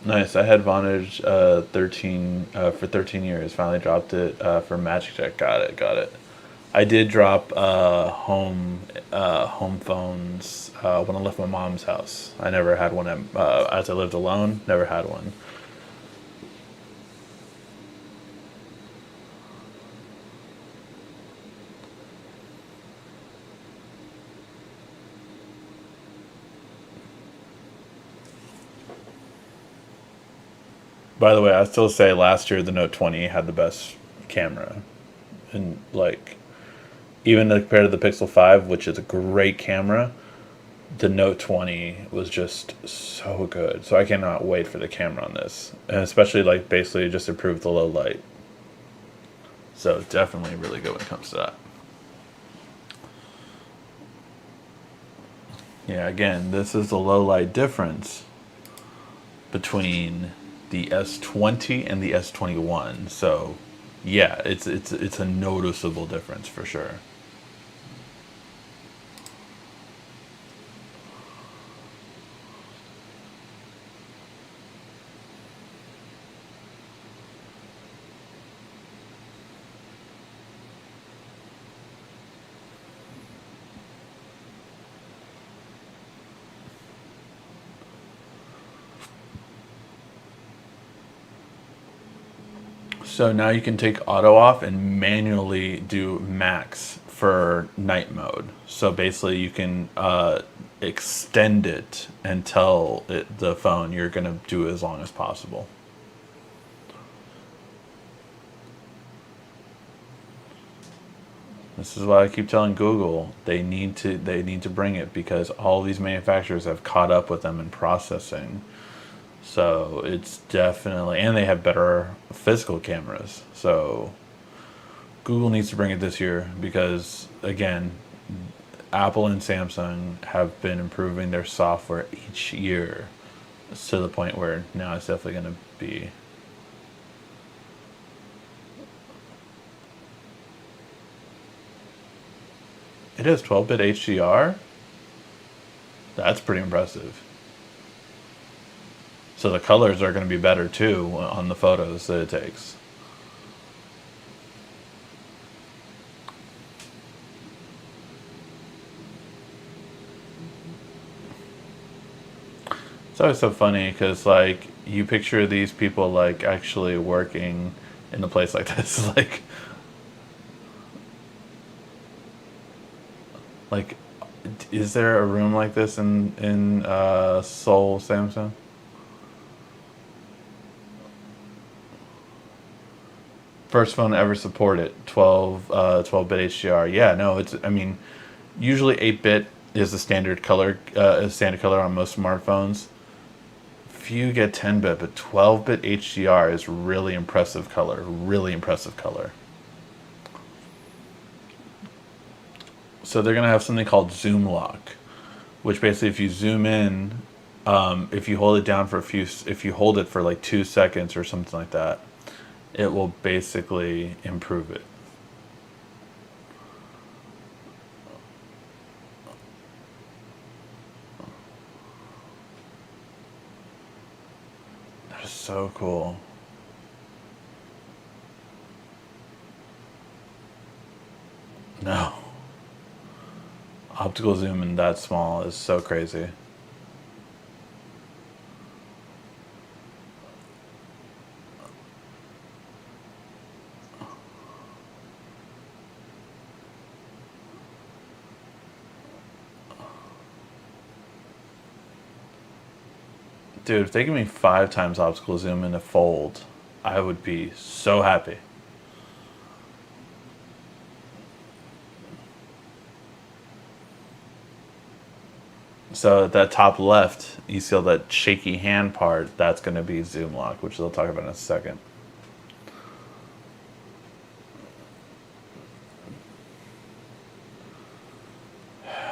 Nice. I had Vonage 13 for 13 years. Finally dropped it for Magic Check. Got it. Got it. I did drop home phones when I left my mom's house. I never had one as I lived alone. Never had one. By the way, I still say last year the Note 20 had the best camera, and like even compared to the Pixel 5, which is a great camera, the Note 20 was just so good. So I cannot wait for the camera on this, and especially like basically just improved the low light. So definitely really good when it comes to that. Yeah, again, this is the low light difference. between the S20 and the S21. So, yeah, it's a noticeable difference for sure. So now you can take auto off and manually do max for night mode. So basically, you can extend it and tell the phone you're going to do it as long as possible. This is why I keep telling Google they need to bring it because all these manufacturers have caught up with them in processing. So it's definitely, and they have better physical cameras. So Google needs to bring it this year because, again, Apple and Samsung have been improving their software each year to the point where now it's definitely going to be. It is 12-bit HDR. That's pretty impressive. So the colors are going to be better too on the photos that it takes. It's always so funny because like you picture these people like actually working in a place like this, like is there a room like this in Seoul, Samsung? First phone to ever support it, 12-bit HDR. Yeah, no, it's, I mean, usually 8-bit is the standard color on most smartphones. Few get 10-bit, but 12-bit HDR is really impressive color. So they're gonna have something called zoom lock, which basically, if you zoom in, if you hold it down for if you hold it for like 2 seconds or something like that, it will basically improve it. That is so cool. No, optical zoom in that small is so crazy. Dude, if they give me 5 times optical zoom in a fold, I would be so happy. So at that top left, you see all that shaky hand part, that's going to be zoom lock, which they'll talk about in a second.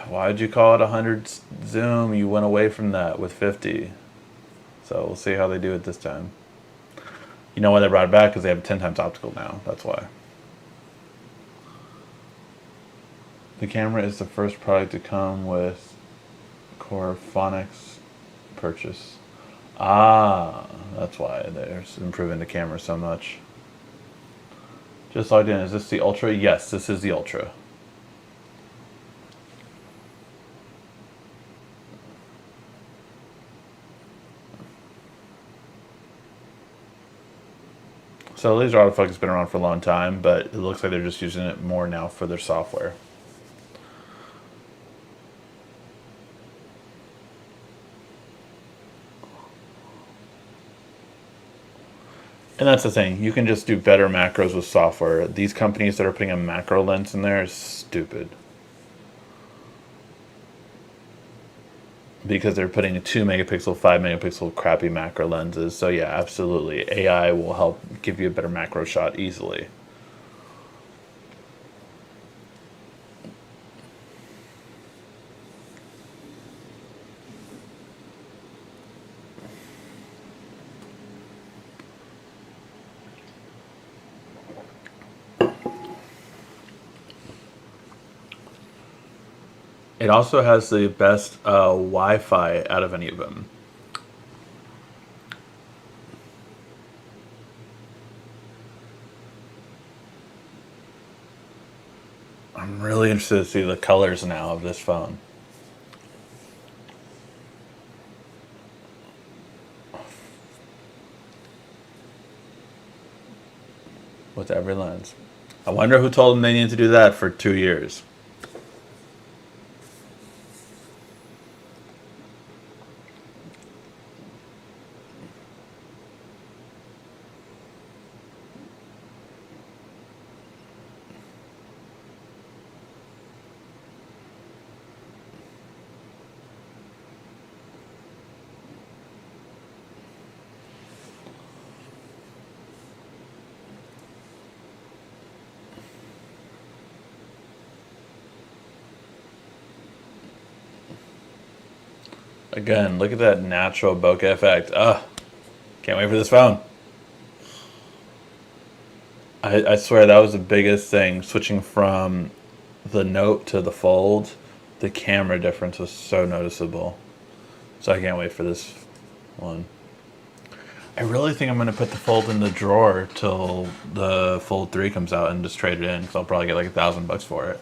Why'd you call it 100 zoom? You went away from that with 50. So we'll see how they do it this time. You know why they brought it back? Because they have 10 times optical now. That's why. The camera is the first product to come with Core Phonics purchase. Ah, that's why they're improving the camera so much. Just logged in. Is this the Ultra? Yes, this is the Ultra. So laser autofocus has been around for a long time, but it looks like they're just using it more now for their software. And that's the thing. You can just do better macros with software. These companies that are putting a macro lens in there is stupid. Because they're putting a 2 megapixel, 5 megapixel crappy macro lenses. So yeah, absolutely. AI will help give you a better macro shot easily. It also has the best Wi-Fi out of any of them. I'm really interested to see the colors now of this phone. With every lens. I wonder who told them they needed to do that for 2 years. Again, look at that natural bokeh effect. Ugh, can't wait for this phone. I swear that was the biggest thing, switching from the Note to the Fold. The camera difference was so noticeable. So I can't wait for this one. I really think I'm going to put the Fold in the drawer till the Fold 3 comes out and just trade it in, because I'll probably get like $1,000 for it.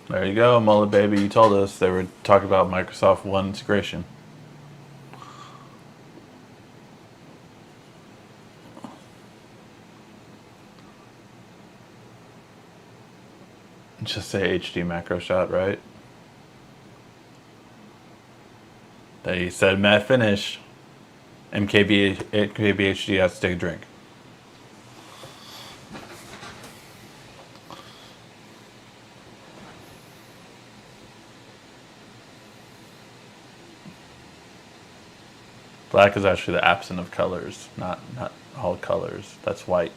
There you go, Mullet Baby. You told us they were talking about Microsoft One integration. Just say HD macro shot, right? They said matte finish. MKBHD has to take a drink. Black is actually the absence of colors, not all colors. That's white.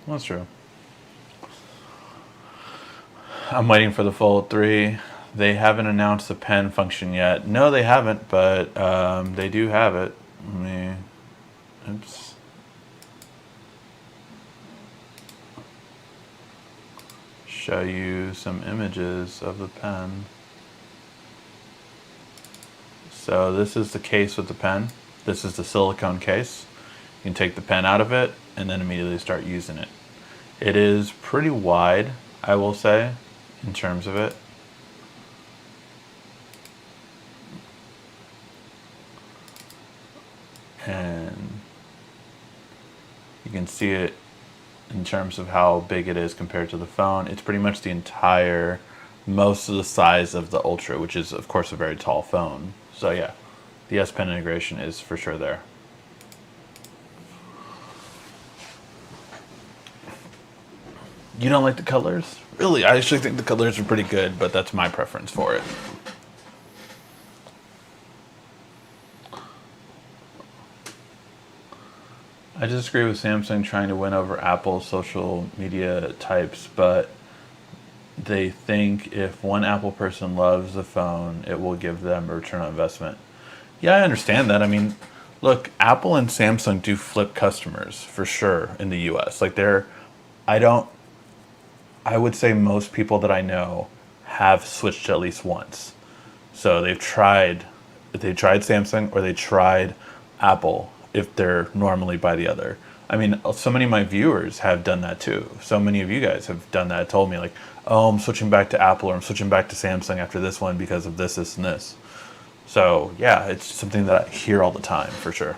That's true. I'm waiting for the Fold 3. They haven't announced the pen function yet. No, they haven't, but they do have it. Let me. Oops. Show you some images of the pen. So this is the case with the pen. This is the silicone case. You can take the pen out of it and then immediately start using it. It is pretty wide, I will say, in terms of it. And you can see it in terms of how big it is compared to the phone. It's pretty much the entire, most of the size of the Ultra, which is of course a very tall phone. So yeah, the S Pen integration is for sure there. You don't like the colors? Really, I actually think the colors are pretty good, but that's my preference for it. I disagree with Samsung trying to win over Apple social media types, but they think if one Apple person loves the phone, it will give them a return on investment. Yeah, I understand that. I mean, look, Apple and Samsung do flip customers for sure in the US. Like I don't, I would say most people that I know have switched at least once. So they tried Samsung or they tried Apple if they're normally by the other. I mean, so many of my viewers have done that too. So many of you guys have done that, told me like, oh, I'm switching back to Apple or I'm switching back to Samsung after this one because of this, this, and this. So yeah, it's something that I hear all the time for sure.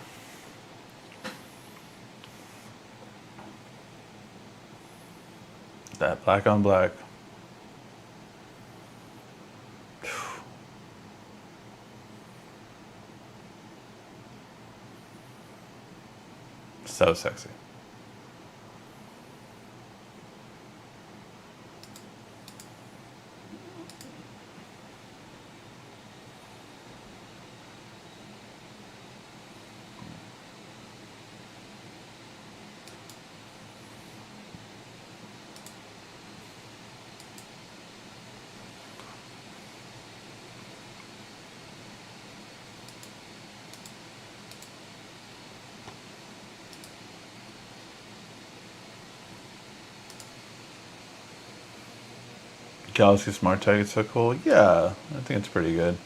That black on black. So sexy. Galaxy SmartTag is so cool. Yeah, I think it's pretty good.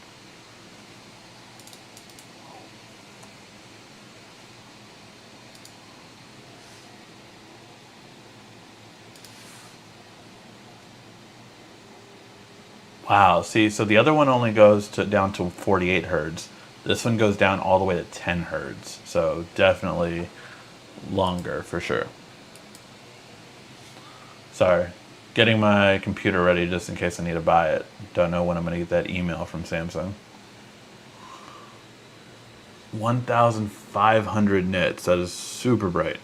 Wow. See, so the other one only goes to down to 48 hertz. This one goes down all the way to 10 hertz. So definitely longer for sure. Sorry. Getting my computer ready just in case I need to buy it. Don't know when I'm going to get that email from Samsung. 1,500 nits. That is super bright.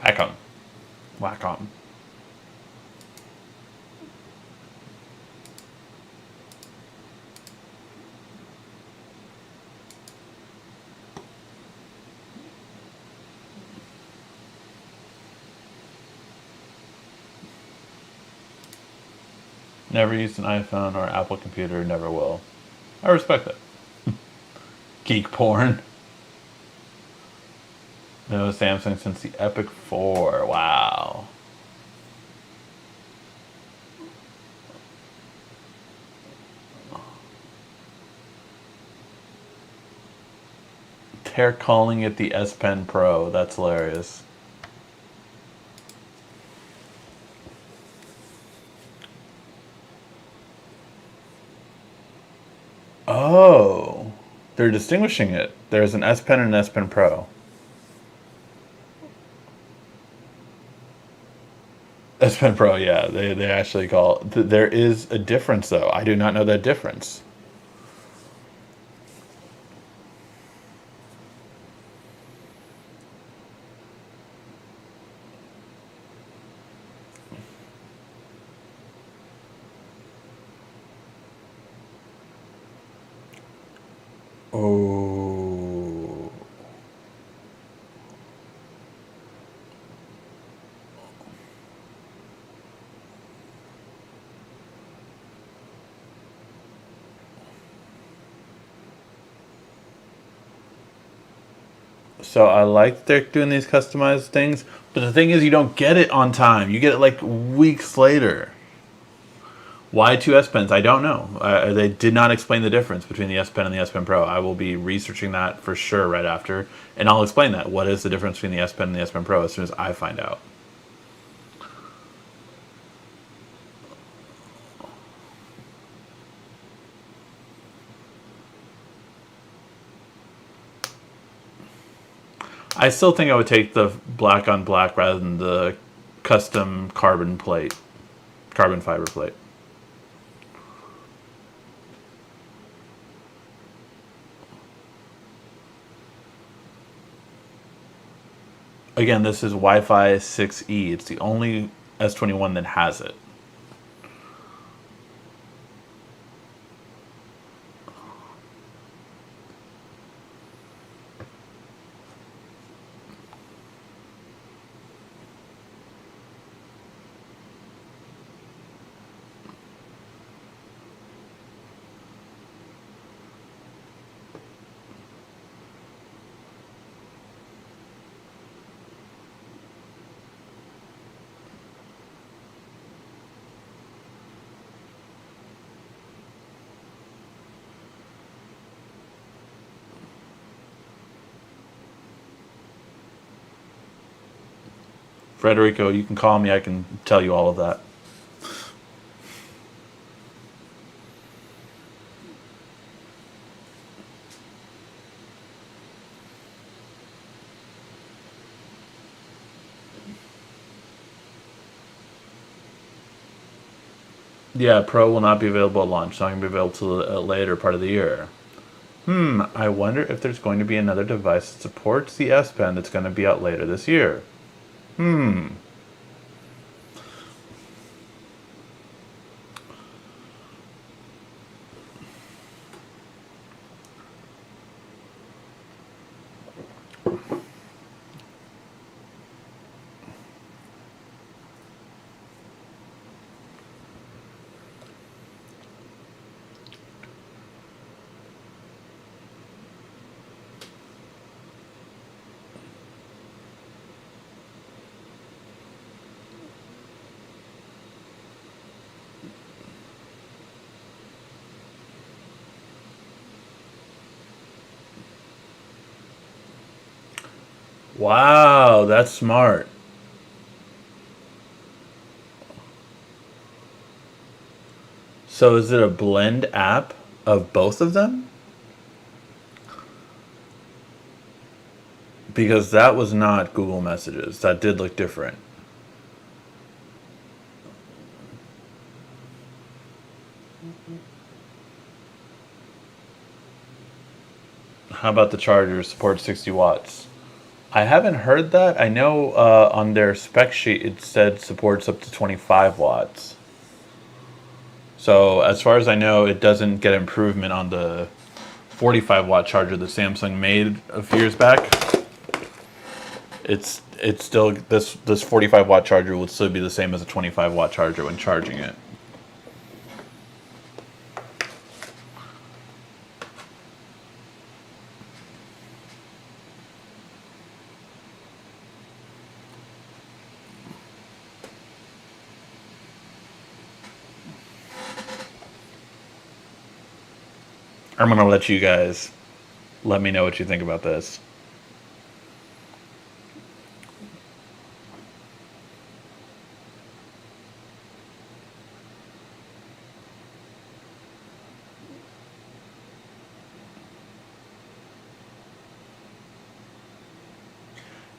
Whack on. Whack on. Never used an iPhone or Apple computer, never will. I respect that. Geek porn. No Samsung since the Epic 4. Wow. They're calling it the S Pen Pro. That's hilarious. Oh. They're distinguishing it. There's an S Pen and an S Pen Pro. S Pen Pro, yeah. They actually call. There is a difference, though. I do not know that difference. Oh. So I like they're doing these customized things, but the thing is, you don't get it on time. You get it like weeks later. Why two S Pens? I don't know. They did not explain the difference between the S Pen and the S Pen Pro. I will be researching that for sure right after, and I'll explain that. What is the difference between the S Pen and the S Pen Pro as soon as I find out. I still think I would take the black on black rather than the custom carbon fiber plate. Again, this is Wi-Fi 6E. It's the only S21 that has it. Frederico, you can call me. I can tell you all of that. Yeah, Pro will not be available at launch. It's not going to be available till a later part of the year. I wonder if there's going to be another device that supports the S Pen that's going to be out later this year. Wow, that's smart. So is it a blend app of both of them? Because that was not Google Messages. That did look different. How about the charger supports 60 watts? I haven't heard that. I know on their spec sheet it said supports up to 25 watts. So as far as I know, it doesn't get improvement on the 45-watt charger that Samsung made a few years back. It's still this 45-watt charger will still be the same as a 25-watt charger when charging it. I'm gonna let you guys let me know what you think about this.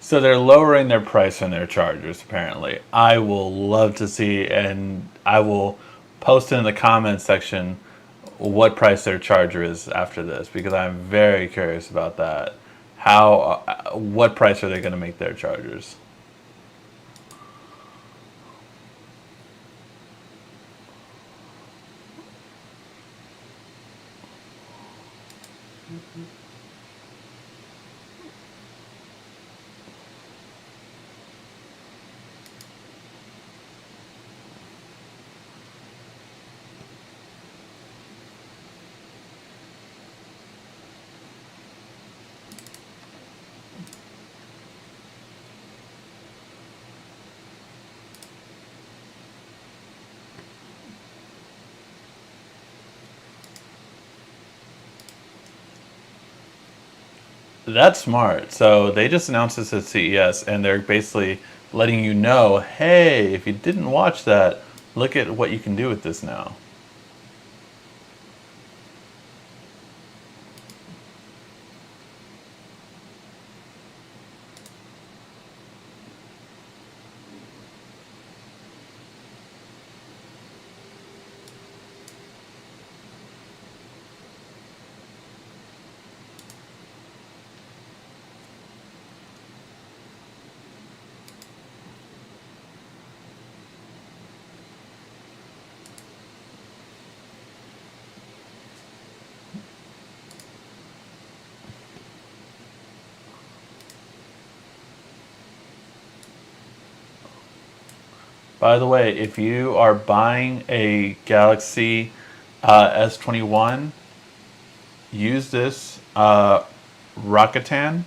So they're lowering their price on their chargers, apparently. I will love to see, and I will post in the comments section what price their charger is after this, because I'm very curious about that. What price are they going to make their chargers? That's smart. So they just announced this at CES, and they're basically letting you know, hey, if you didn't watch that, look at what you can do with this now. By the way, if you are buying a Galaxy S21, use this Rakuten.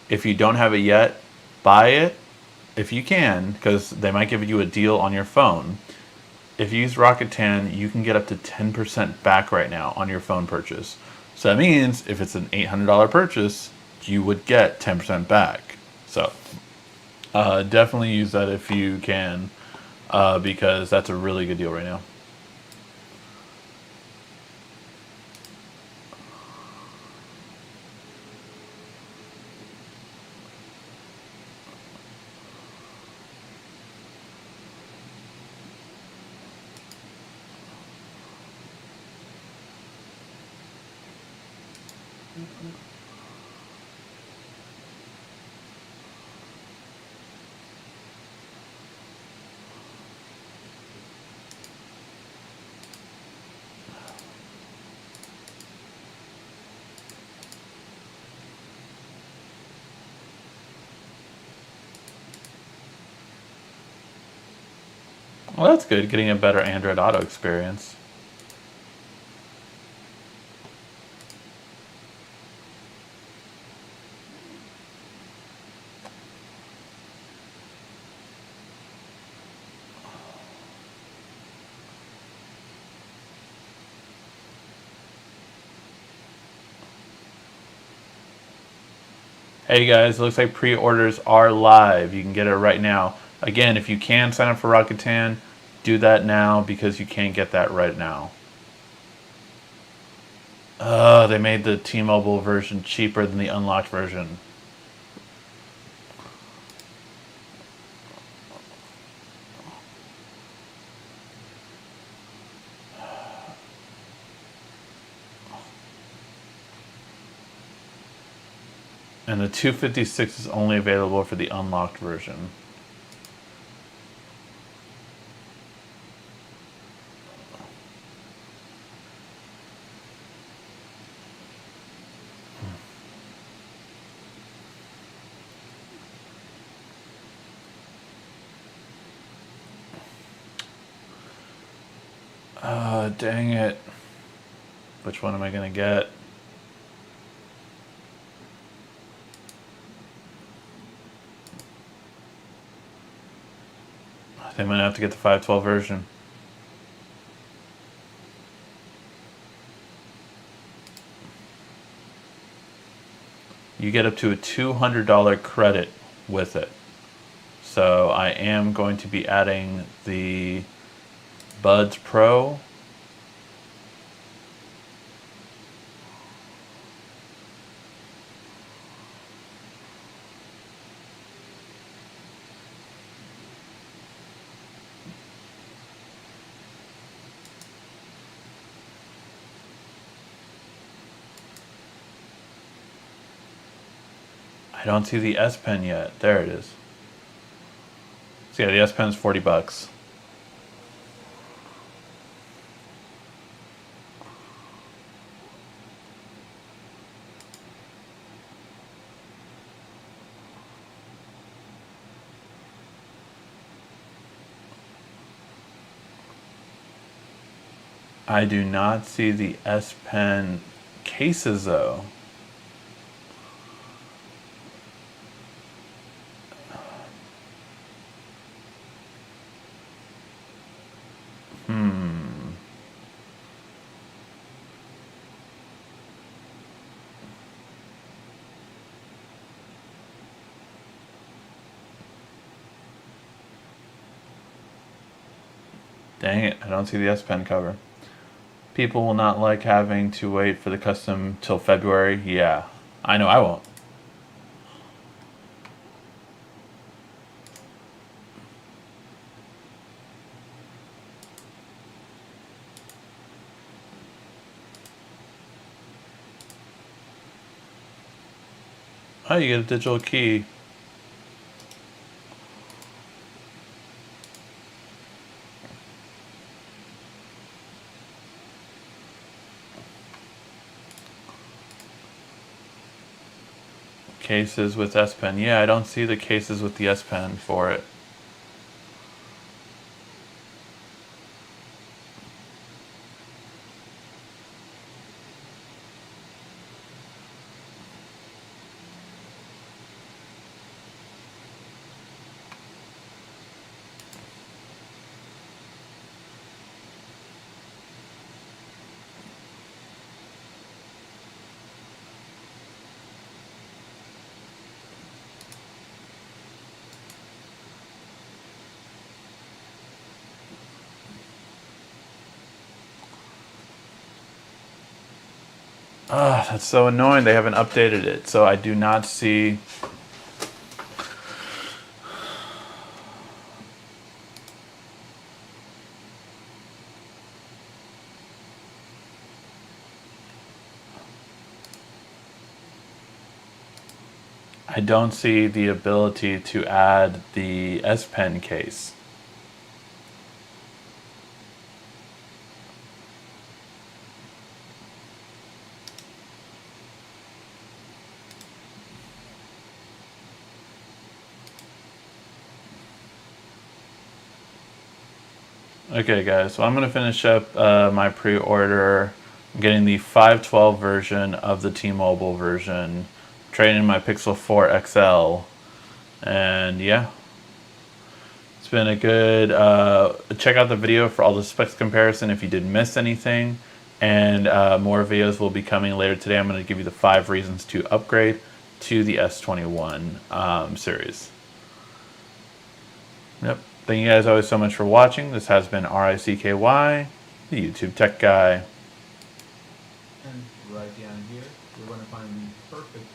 If you don't have it yet, buy it if you can, because they might give you a deal on your phone. If you use Rakuten, you can get up to 10% back right now on your phone purchase. So that means if it's an $800 purchase, you would get 10% back. So definitely use that if you can, because that's a really good deal right now. Well, that's good, getting a better Android Auto experience. Hey guys, it looks like pre-orders are live. You can get it right now. Again, if you can sign up for Rakuten, do that now because you can't get that right now. They made the T-Mobile version cheaper than the unlocked version. And the 256 is only available for the unlocked version. Dang it. Which one am I going to get? I think I'm going to have to get the 512 version. You get up to a $200 credit with it. So I am going to be adding the Buds Pro. I don't see the S Pen yet. There it is. So yeah, the S Pen is $40. I do not see the S Pen cases though. Dang it, I don't see the S Pen cover. People will not like having to wait for the custom till February. Yeah, I know I won't. Oh, you get a digital key. Cases with S Pen. Yeah, I don't see the cases with the S Pen for it. Ah, that's so annoying. They haven't updated it, so I do not see. I don't see the ability to add the S Pen case. Okay guys, so I'm going to finish up my pre-order. I'm getting the 512 version of the T-Mobile version, trading in my Pixel 4 XL, and yeah, it's been a good, check out the video for all the specs comparison if you did miss anything, and more videos will be coming later today. I'm going to give you the 5 reasons to upgrade to the S21 series. Yep. Thank you guys always so much for watching. This has been RICKY, the YouTube Tech Guy. And right down here, you're going to find the perfect